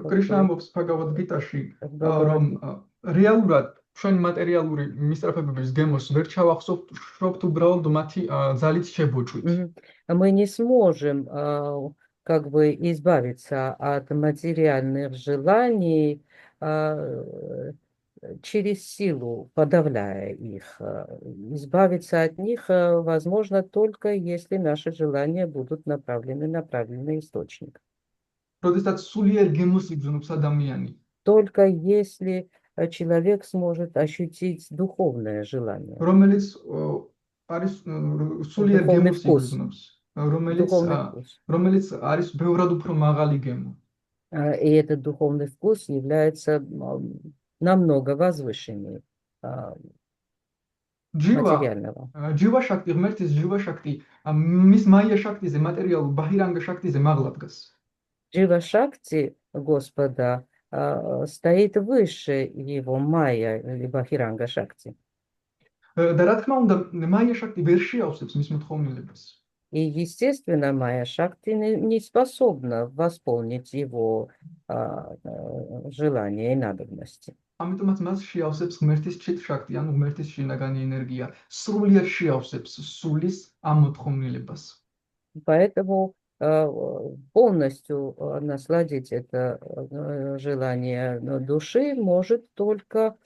Кришна ამბობს Bhagavad-gītāში, რომ რეალურად ჩვენ მატერიალური მისწრაფებების გემოს ვერ ჩავახსოვთ უბრალოდ მათი ძალით შებოჭვით. Мы не сможем как бы избавиться от материальных желаний через силу подавляя их. Избавиться от них возможно только если наши желания будут направлены на правильный источник. როდესაც სულიერ გემოს იგრძნობს ადამიანი, Только если человек сможет ощутить духовное желание, რომელიც არის სულიერ Духовный გემოს вкус. იგრძნობს, духовный вкус. რომელიც არის ბევრად უფრო მაღალი გემო. И этот духовный вкус является намного возвышеннее материального. ჯივა შაქტი, ღმერთის ჯივა შაქტი, მის მაია შაქტიზე, მატერიალურ ბაჰირანგა შაქტიზე მაღლა დგას. Джива Шакти Господа стоит выше его майя или Бахиранга Шакти. და რა თქმა უნდა, მაია შაქტი ვერ შეავსებს მის მოთხოვნილებას. И, естественно, майя Шакти не способна восполнить его желания и надобности. ამიტომაც მას შეავსებს ღმერთის ჩით შაქტი, ანუ ღმერთის შინაგანი ენერგია, სრულიად შეავსებს სულის ამ მოთხოვნილებას. Поэтому полностью насладить это желание души может только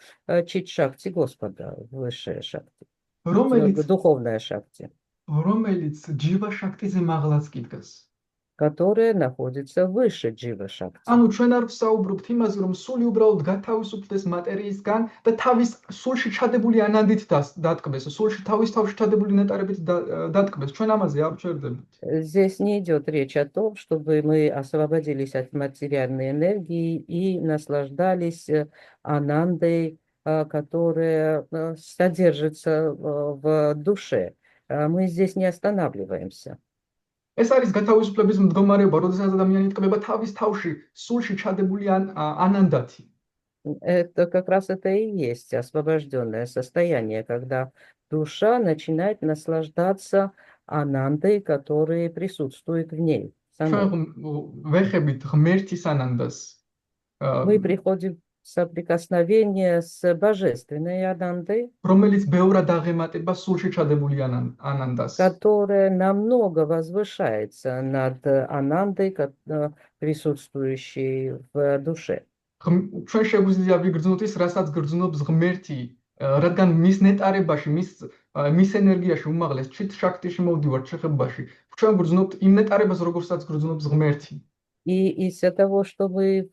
чит Шакти Господа, высшая Шакти, духовная Шакти, რომელიც ჯივა შაქტიზე მაღლაც კი დგას. которая находится выше Джива Шакти. ანუ ჩვენ არ ვსაუბრობთ იმაზე, რომ სული უბრალოდ გათავისუფლდეს მატერიისგან და თავის სულში ჩადებული ანანდით დატკბეს, სულში თავის თავში ჩადებული ნეტარებით დატკბეს. ჩვენ ამაზე არ ვჩერდებით. Здесь не идет речь о том, чтобы мы освободились от материальной энергии и наслаждались анандой, которая содержится в душе. Мы здесь не останавливаемся. ეს არის გათავისუფლების მდგომარეობა, როდესაც ადამიანი იტკბება თავის თავში სულში ჩადებული ანანდათი. Это как раз это и есть освобожденное состояние, когда душа начинает наслаждаться анандой, которые присутствуют в ней. ვეხებით ღმერთის ანანდას. Мы приходим в соприкосновение с божественной анандой, რომელიც ბევრად აღემატება სულში ჩადებული ანანდას. которая намного возвышается над анандой, присутствующей в душе. ჩვენ შეგვიძლია ვიგრძნოთ ის, რასაც გრძნობს ღმერთი, რადგან მის ნეტარებაში, მის энергияში უმაღლეს ჩით შაქტიში მოვდივართ შეხებაში. ჩვენ გრძნობთ იმ ნეტარებას, როგორცაც გრძნობს ღმერთი. И из-за того, что мы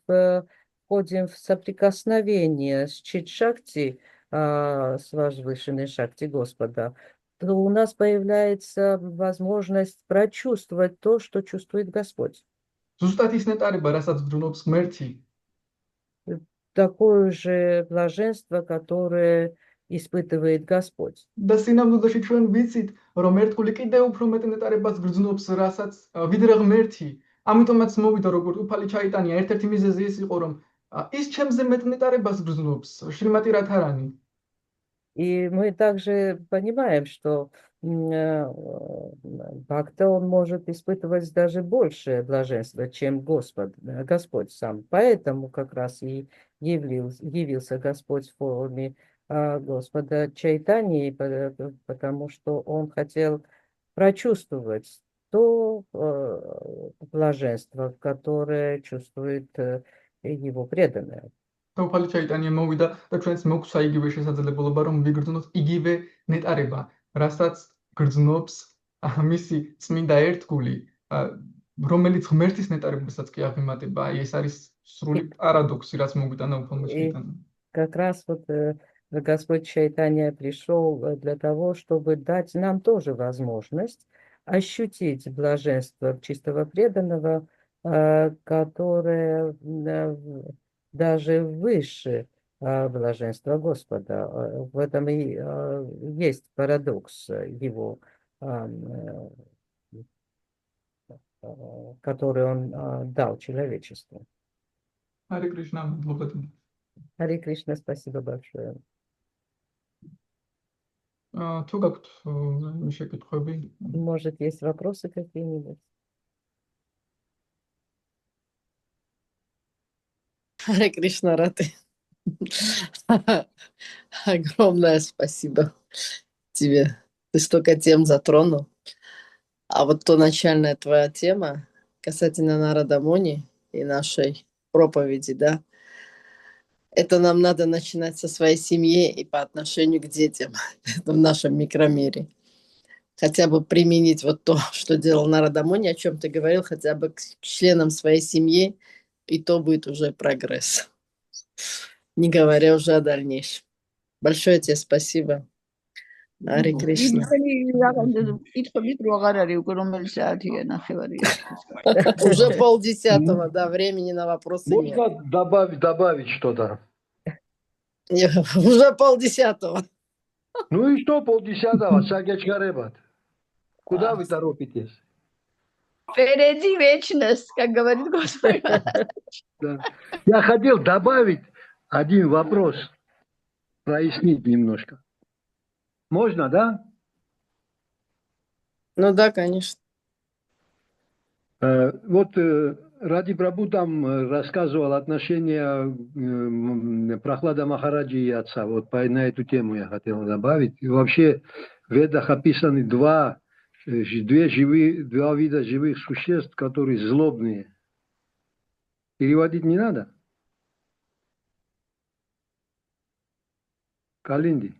входим в соприкосновение с чит-шакти, с возвышенной шакти Господа, то у нас появляется возможность прочувствовать то, что чувствует Господь. ზუსტად ის ნეტარება, რასაც გრძნობს ღმერთი, Такое же блаженство, которое испытывает Господь. და სინამდვილეში ჩვენ ვიცით, რომ ერთგული კიდევ უფრო მეტ ნეტარებას გრძნობს, რასაც ვიდრე ღმერთი. ამიტომაც მოვიდა როგორ უფალი ჩაიტანია, ერთ-ერთი მიზეზი ის იყო, რომ ის ჩემზე მეტ ნეტარებას გრძნობს, შრიმატი რათარანი. И мы также понимаем, что Бхакта он может испытывать даже большее блаженство, чем Господь сам. Поэтому как раз и явился Господь в форме Господа Чайтаньи, потому что он хотел прочувствовать то блаженство, которое чувствует его преданное. და უფალი ჩაიტანია მოვიდა და ჩვენს მოგვცა იგივე შესაძლებლობა, რომ ვიგრძნოთ იგივე ნეტარება, რასაც გრძნობს მისი წმინდა ერთგული, რომელიც ღმერთის ნეტარებასაც კი აღემატება. აი ეს არის სრული პარადოქსი, რაც მოგვიტანა უფალმა ჩაიტანიამ. Как раз вот Господь Чайтанья пришел для того, чтобы дать нам тоже возможность ощутить блаженство чистого преданного, которое даже выше блаженства Господа. В этом и есть парадокс его, который он дал человечеству. Харе Кришна, благодарю. Харе Кришна, спасибо большое. თუ გაქვთ შეკითხვები? Может, есть вопросы какие-нибудь? Харе Кришна, Раты. Огромное спасибо тебе. Ты столько тем затронул. А вот то начальная твоя тема касательно Нарада Муни и нашей проповеди, да, Это нам надо начинать со своей семьи и по отношению к детям в нашем микромире. Хотя бы применить вот то, что делал Нарада Муни, о чем ты говорил, хотя бы к членам своей семьи, и то будет уже прогресс. Не говоря уже о дальнейшем. Большое тебе спасибо. Ари Кришна. Уже 9:30, да, времени на вопросы нет. Можно добавить что-то? Уже 9:30. Ну и что, 9:30, сагечгаребат. Куда вы торопитесь? Впереди вечность, как говорит Господь. Да. Я хотел добавить один вопрос, прояснить немножко. Можно, да? Ну да, конечно. Вот Ради Прабху там рассказывал отношения Прохлада Махараджи и отца. Вот на эту тему я хотел добавить. И вообще в Ведах описаны два вида живых существ, которые злобные. Переводить не надо? Калинди.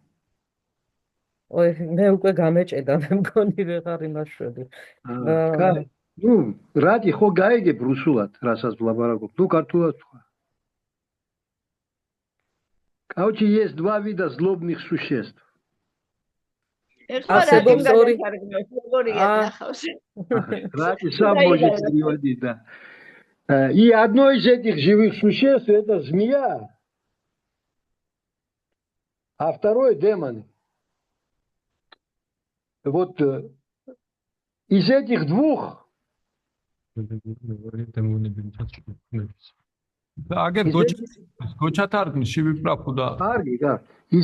Ой, მე უკვე გამეჭედა, მე მგონი ვეღარ იმაშვები. Ну, ради ხო გაიგებ რუსულად, რასაც ვლაპარაკობ. Ну, ქართულად თქვა. Короче, есть два вида злобных существ. Ради сам может переводить, да. И одно из этих живых существ – это змея, а второе – демоны. Вот из этих двух из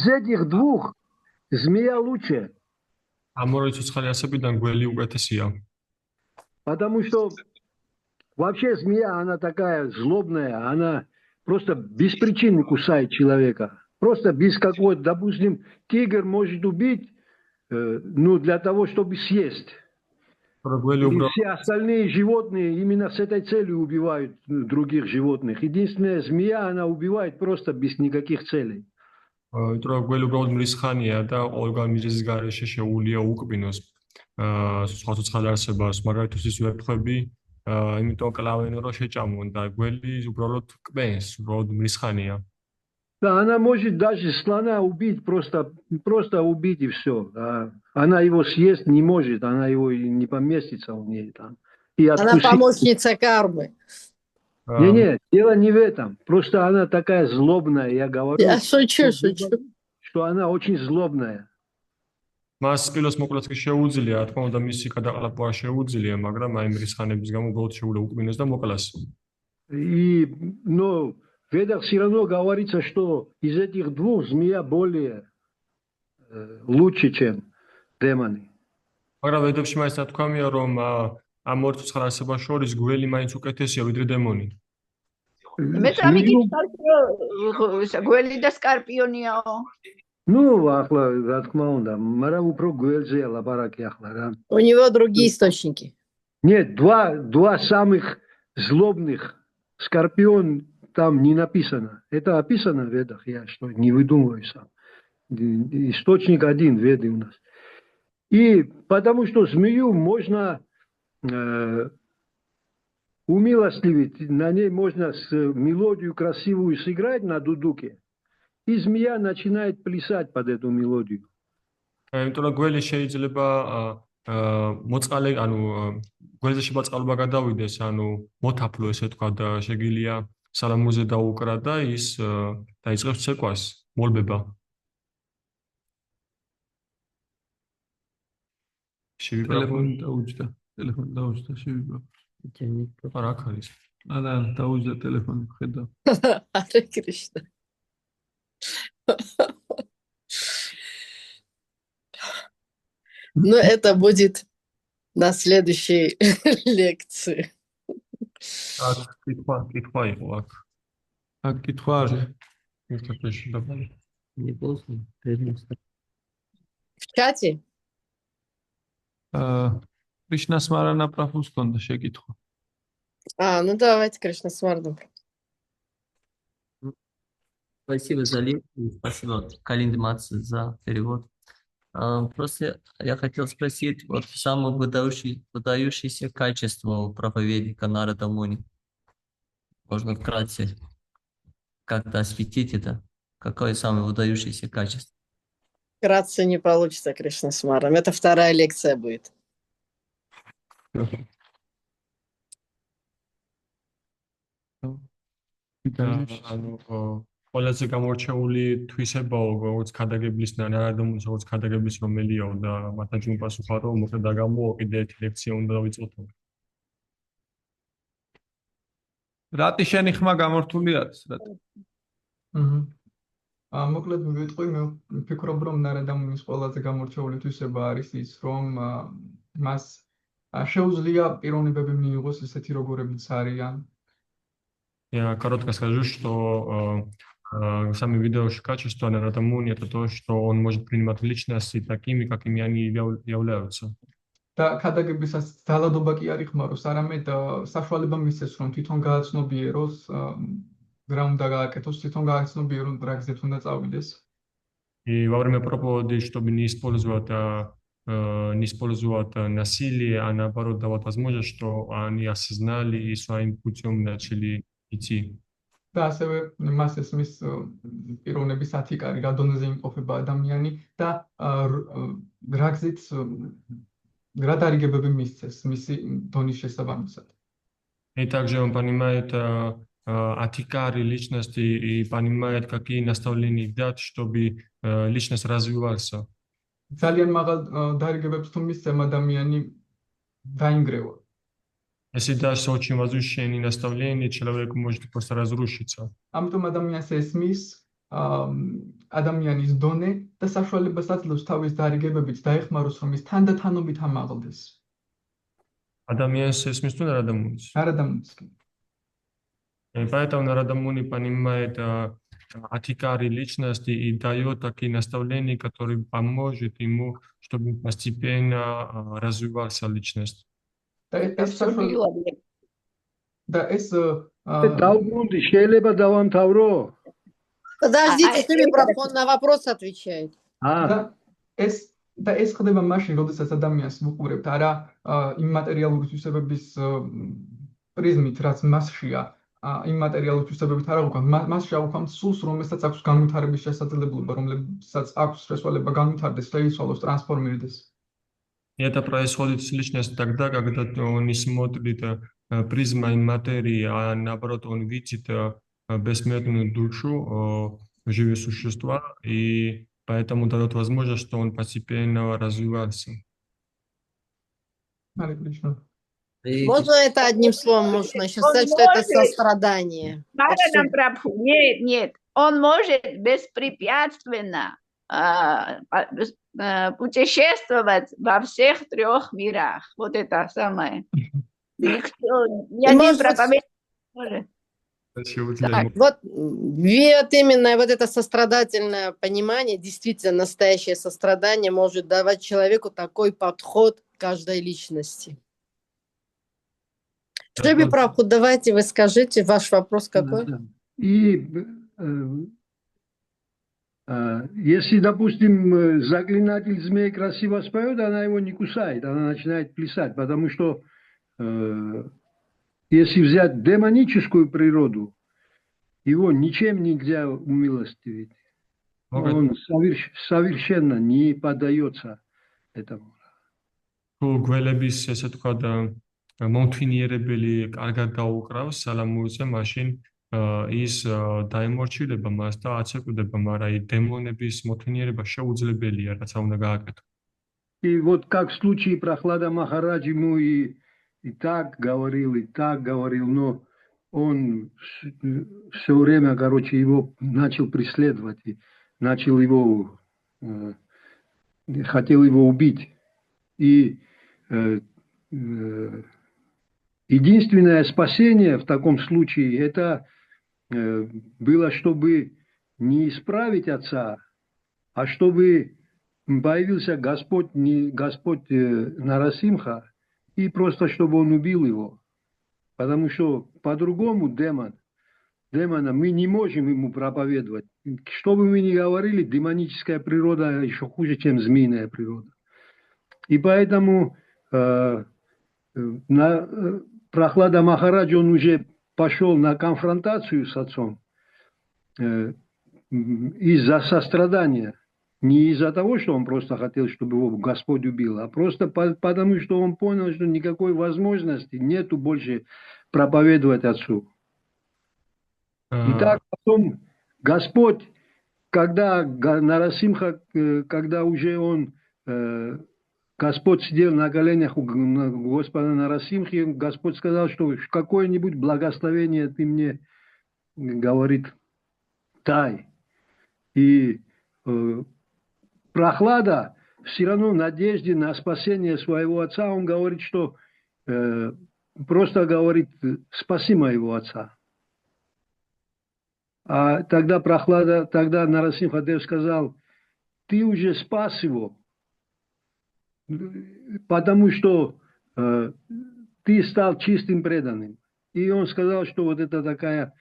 этих двух змея лучше. Потому что вообще змея, она такая злобная, она просто без причины кусает человека. Просто без какой-то, допустим, тигр может убить, ну, для того, чтобы съесть. И все остальные животные именно с этой целью убивают других животных. Единственная змея, она убивает просто без никаких целей. Да, она может даже слона убить, просто убить и все. Она его съесть не может, она его не поместится у нее там. И Она помощница кармы. Не, дело не в этом. Просто она такая злобная, я говорю. Я шучу. Что она очень злобная. მას სპილოს მოკლაც კი შეუძლია, რა თქმა უნდა, მისი გადაყალბვა შეუძლია, მაგრამ აი მრისხანების გამო უბრალოდ შეუძლია უკბინოს და მოკლას. И, но в Ведах все равно говорится, что из этих двух змея более лучше, чем демоны. მაგრამ ვედებში მაინც თქვამია, რომ ამ ორ ცხრასებას შორის გველი მაინც უკეთესია ვიდრე დემონი. მე წამიგით გველი და სკორპიონიაო. Ну, ахла, რა თქმა უნდა, მაგრამ უფრო გველზეა ლაპარაკი ახლა რა. У него другие источники. Нет, два самых злобных. Скорпион там не написано. Это описано в Ведах, я что, не выдумываю сам. Источник один, Веды у нас. И потому что змею можно умилостливить, на ней можно мелодию красивую сыграть на дудуке. И змея начинает плясать под эту мелодию. იმიტომ რომ გველი შეიძლება მოწყალე, ანუ გველზე შეწყალობა გადავიდეს, ანუ მოთაფლო ესე თქვა და შეგიძლია სალამუზე დაუკრა და ის დაიწყებს ცეკვას, მოლბება. ტელეფონი დაუჯდა, შევიბრა. არა, აქ არის. არა, დაუჯდა ტელეფონი, ხედა. Ари Кришна. Но это будет на следующей лекции. კითხვა იყო აქ. აქ კითხვა არის. ერთადერთი დაბალი. В чате? Кришнас Марана Прабхус ჰქონდა შეკითხვა. Ну давайте Кришна Смардан. Спасибо за лекцию, спасибо, Калинде Мац, за перевод. Просто я хотел спросить, вот самое выдающееся качество у проповедника Нарада Муни. Можно вкратце как-то осветить это? Какое самое выдающееся качество? Вкратце не получится, Кришна Смарам. Это вторая лекция будет. ყველაზე გამორჩეული თვისებაო, როგორც ქადაგებლის ნარადამუნის, როგორც ქადაგებლის რომელიაო და მათთან ჯუმპასუხარო, მოკლედ და გამო კიდე ერთი ლექცია უნდა დავიწყოთ. რატი შენი ხმა გამორთული არის? მოკლედ მივიტყვი, მე ვფიქრობ, რომ ნარადამუნის ყველაზე გამორჩეული თვისება არის ის, რომ მას შეუძლია პიროვნებები მიიღოს ისეთი როგორებიც ариян. Я коротко скажу, что сами видеоши качества Нарадамуни это то, что он может принимать личности такими, какими они являются. და ქადაგებისას ძალადობა კი არ იხმაროს, არამედ საშუალება მისცეს, რომ თვითონ გააცნობიეროს, რა უნდა გააკეთოს, თვითონ გააცნობიეროს, რა გზით უნდა წავიდეს. И во время проповеди, чтобы не использовать насилие, а наоборот давать возможность, что они осознали и своим путем начали идти. და ასევე მას ესმის პიროვნების ათიკარი, რა დონეზე იმყოფება ადამიანი და რა გზით რა დარიგებები მისცეს მისი დონის შესაბამისად. И также он понимает атикари личности и понимает, какие наставления дать, чтобы личность развивалась. ძალიან მაღალ დარიგებებს თუ მისცემ ადამიანი დაინგრევა. Если дашь очень возвышенные наставления, человек может просто разрушиться. ამიტომ ადამიანს ესმის ადამიანის დონე და საშუალებას აძლევს თავის დარიგებებით დაეხმაროს, რომ ის თანდათანობით ამაღლდეს. Ადამიანს ესმის თუ ნარადამუნის? ნარადამუნის. Поэтому Нарадамуни понимает атикари личности и дает такие наставления, которые поможет ему, чтобы постепенно развивался личность. და ეს დაუბრუნდი, შეიძლება დავამთავრო? Подождите, ты на вопрос отвечает. და ეს ხდება მაშინ, როდესაც ადამიანს ვუყურებთ არა იმ მატერიალური თვისებების პრიზმით, რაც მასშია, იმ მატერიალური თვისებებით არა ვუყავთ, მასში ავუყავთ სულს, რომელსაც აქვს განვითარების შესაძლებლობა, რომელსაც აქვს შესაძლებლობა განვითარდეს, შეიცვალოს, ტრანსფორმირდეს. И это происходит с личностью тогда, когда он не смотрит призмой материи, а наоборот он видит бессмертную душу, живые существа, и поэтому дает возможность, что он постепенно развивается. Можно это одним словом, можно еще сказать, что это сострадание. Нет, он может беспрепятственно путешествовать во всех трех мирах. Вот это самое. Никто, ни один проповедник не может. Так, вот именно вот это сострадательное понимание, действительно настоящее сострадание может давать человеку такой подход к каждой личности. Шеби Прабху, давайте вы скажите, ваш вопрос какой? И если, допустим, заклинатель змей красиво споет, она его не кусает, она начинает плясать, потому что если взять демоническую природу, его ничем нельзя умилостивить. Он совершенно не поддается этому. მომთვინიერებელი კარგად დაუკრავს სალამურზე, მაშინ ის დაემორჩილება მას და აცეკვდება, მაგრამ დემონების მოთვინიერება შეუძლებელია, რაც უნდა გააკეთო. И вот как в случае Прохлада Махарадж ему и так говорил, но он все время, короче, его начал преследовать, и начал его, хотел его убить. И единственное спасение в таком случае это было, чтобы не исправить отца, а чтобы появился Господь Нарасимха, и просто чтобы он убил его. Потому что по-другому демон демона, мы не можем ему проповедовать. Что бы мы ни говорили, демоническая природа еще хуже, чем змеиная природа. И поэтому Прохлада Махарадж, он уже пошел на конфронтацию с отцом из-за сострадания. Не из-за того, что он просто хотел, чтобы его Господь убил, а просто потому, что он понял, что никакой возможности нету больше проповедовать отцу. И так потом Господь, когда Нарасимха, когда уже он, Господь сидел на коленях у Господа Нарасимхи, Господь сказал, что какое-нибудь благословение ты мне, говорит, дай. И Прохлада все равно в надежде на спасение своего отца, он говорит, что просто говорит, спаси моего отца. А тогда тогда Нарасимхадев сказал, ты уже спас его, потому что ты стал чистым преданным. И он сказал, что вот это такая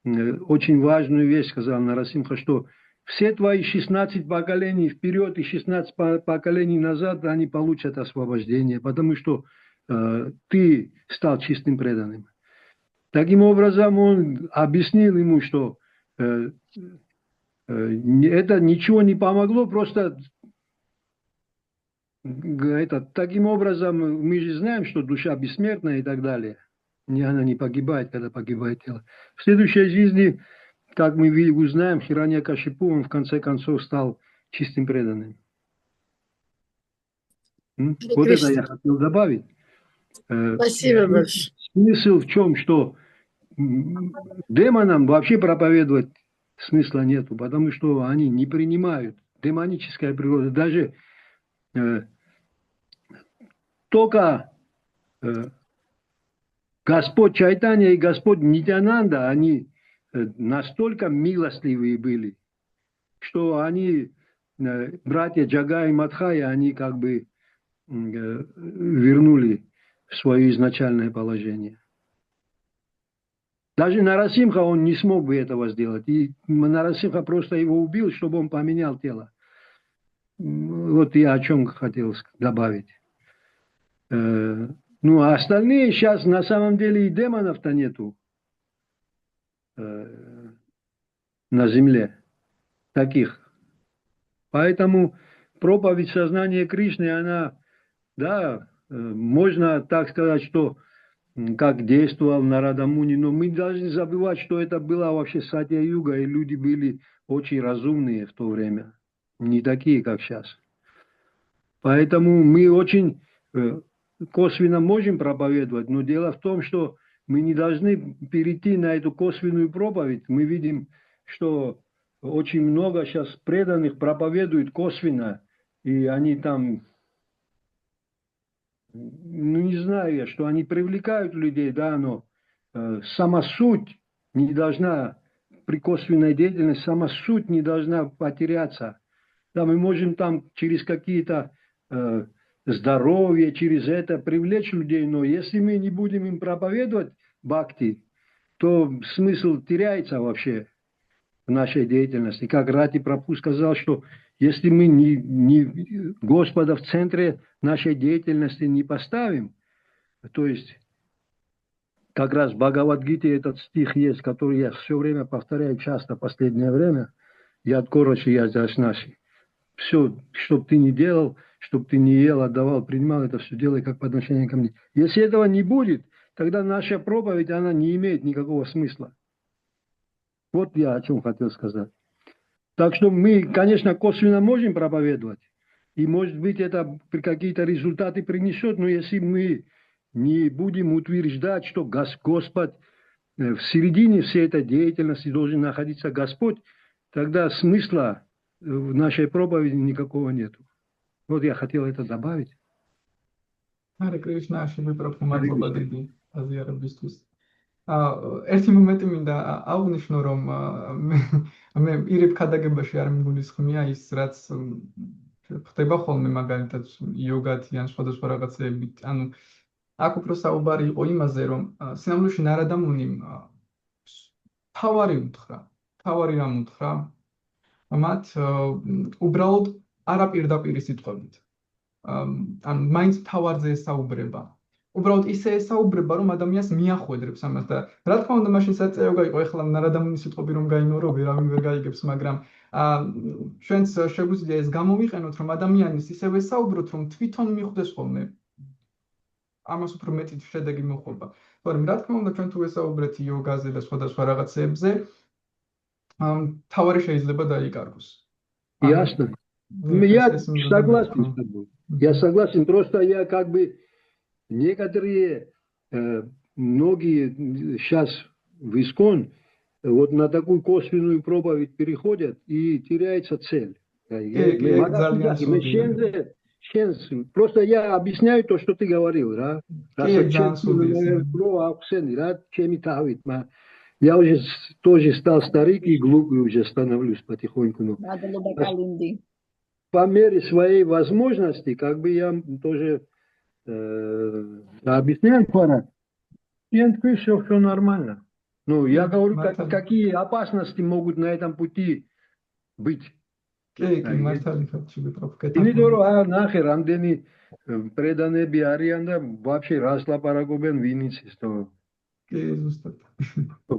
очень важную вещь, сказал Нарасимха, что все твои 16 поколений вперед и 16 поколений назад, они получат освобождение, потому что ты стал чистым преданным. Таким образом, он объяснил ему, что это ничего не помогло, просто таким образом мы же знаем, что душа бессмертна и так далее. Она не погибает, когда погибает тело. В следующей жизни, как мы узнаем, Хираньякашипу, он в конце концов стал чистым преданным. Вот это я хотел добавить. Спасибо большое. Смысл в чем, что демонам вообще проповедовать смысла нету, потому что они не принимают демоническая природа. Даже только Господь Чайтанья и Господь Нитянанда, они настолько милостливые были, что они, братья Джага и Мадхая, они как бы вернули свое изначальное положение. Даже Нарасимха, он не смог бы этого сделать. И Нарасимха просто его убил, чтобы он поменял тело. Вот я о чем хотел добавить. Ну, а остальные сейчас на самом деле и демонов-то нету на земле таких. Поэтому проповедь сознания Кришны, она, да, можно так сказать, что как действовал Нарада Муни, но мы должны забывать, что это была вообще Сатья-юга, и люди были очень разумные в то время, не такие, как сейчас. Поэтому мы очень косвенно можем проповедовать, но дело в том, что мы не должны перейти на эту косвенную проповедь. Мы видим, что очень много сейчас преданных проповедуют косвенно, и они там, ну не знаю я, что они привлекают людей, да, но сама суть не должна, при косвенной деятельности, сама суть не должна потеряться. Да, мы можем там через какие-то здоровье, через это привлечь людей, но если мы не будем им проповедовать бхакти, то смысл теряется вообще в нашей деятельности. Как Рати Прабху сказал, что если мы не Господа в центре нашей деятельности не поставим, то есть как раз в Бхагавад-гите этот стих есть, который я все время повторяю часто в последнее время, «Яд короче, яд наши». Все, что бы ты ни делал, чтобы ты не ел, отдавал, принимал, это все делай как по отношению ко мне. Если этого не будет, тогда наша проповедь, она не имеет никакого смысла. Вот я о чем хотел сказать. Так что мы, конечно, косвенно можем проповедовать, и, может быть, это какие-то результаты принесет, но если мы не будем утверждать, что Господь в середине всей этой деятельности должен находиться Господь, тогда смысла в нашей проповеди никакого нету. Вот я хотел это добавить. Харе Кришна, Шри Прабху, მადლობა დიდი აზიარებისთვის. ერთი მომენტი მინდა აღვნიშნო, რომ მე პირებ ქადაგებაში არ მიგულისხმია ის, რაც ხდება ხოლმე მაგალითად იოგათი ან სხვადასხვა რაღაცეებით. ანუ აქ უფრო საუბარი იყო იმაზე, რომ სინამდვილეში ნარადა მუნიმ თავარი რამ უთხრა მათ უბრალოდ არაპირდაპირი სიტყვებით ან მაინც თავარზე ესაუბრება უბრალოდ ისე ესაუბრება რომ ადამიანს მიახვედრებს ამას და რა თქმა უნდა მაშინ საწეო გაიყო ეხლა ნარადამუნის სიტყვები რომ გაინორო ვერავინ ვერ გაიგებს მაგრამ ჩვენც შეგვიძლია ეს გამოვიყენოთ რომ ადამიანის ისევ ესაუბროთ რომ თვითონ მიხვდეს ხოლმე ამას უფრო მეტი შედეგი მოხდება მაგრამ რა თქმა უნდა ჩვენ თუ ესაუბრეთ იოგაზე და სხვადასხვა რაღაცებზე თავარი შეიძლება დაიკარგოს Ясно. Я согласен с тобой. Я согласен. Просто я как бы некоторые, многие сейчас в ИСКОН вот на такую косвенную проповедь переходят и теряется цель. Просто я объясняю то, что ты говорил. Я уже тоже стал старик и глупый уже становлюсь потихоньку. По мере своей возможности, как бы я тоже объясняю, все нормально. Ну, я говорю, какие опасности могут на этом пути быть. Нахер, андени преданеби ариан да вообще раслапарагобен виницис.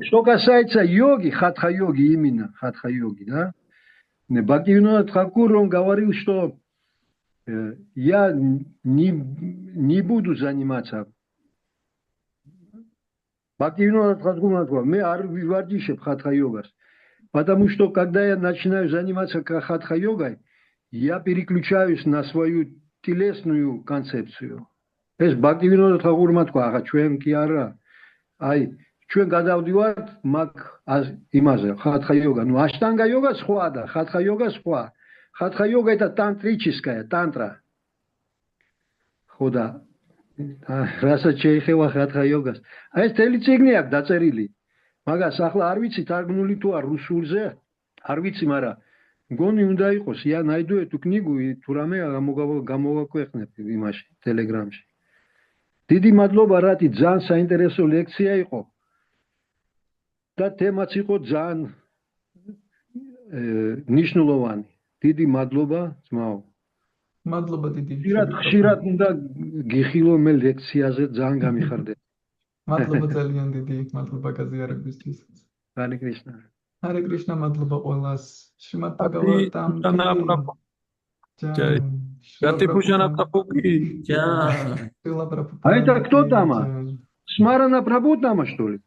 Что касается йоги, хатха-йоги именно, хатха-йоги, да? Бхактивинода Тхакур, он говорил, что я не буду заниматься. Бхактивинода Тхакур говорил, мы арвивардишев хатха-йогас. Потому что, когда я начинаю заниматься хатха-йогой, я переключаюсь на свою телесную концепцию. Это Бхактивинода Тхакур матку, ага, чуем киара. Ай, ჩვენ გადავდივართ მაგ იმაზე ხათხა იოგა. Ну, аштанга йога სხვა და ხათხა იოგა სხვა. ხათხა იოგა это тантрическая, тантра. ხო და რასაც შეეხება ხათხა იოგას. აი ეს თელი წიგნი აქვს დაწერილი. მაგას ახლა არ ვიცი თარგმნული თუ არ რუსულზე. არ ვიცი, მაგრამ მგონი უნდა იყოს. Я найду эту книгу и თუ რამე გამოვაქვეყნებ იმაში, Telegram-ში. დიდი მადლობა რატი ძალიან საინტერესო ლექცია იყო. და თემაც იყო ძალიან ნიშნულოვანი. დიდი მადლობა ძმაო. მადლობა დიდი. ხშირად უნდა გიხილო მე ლექციაზე ძალიან გამიხარდა. მადლობა ძალიან დიდი, მადლობა გაზიარებისთვის. ჰარე კრიშნა. ჰარე კრიშნა, მადლობა ყველას. შრიმად ბაგავატამ. Ты Пушана Прабхупи. А это кто там? Смарана Прабху там, что ли?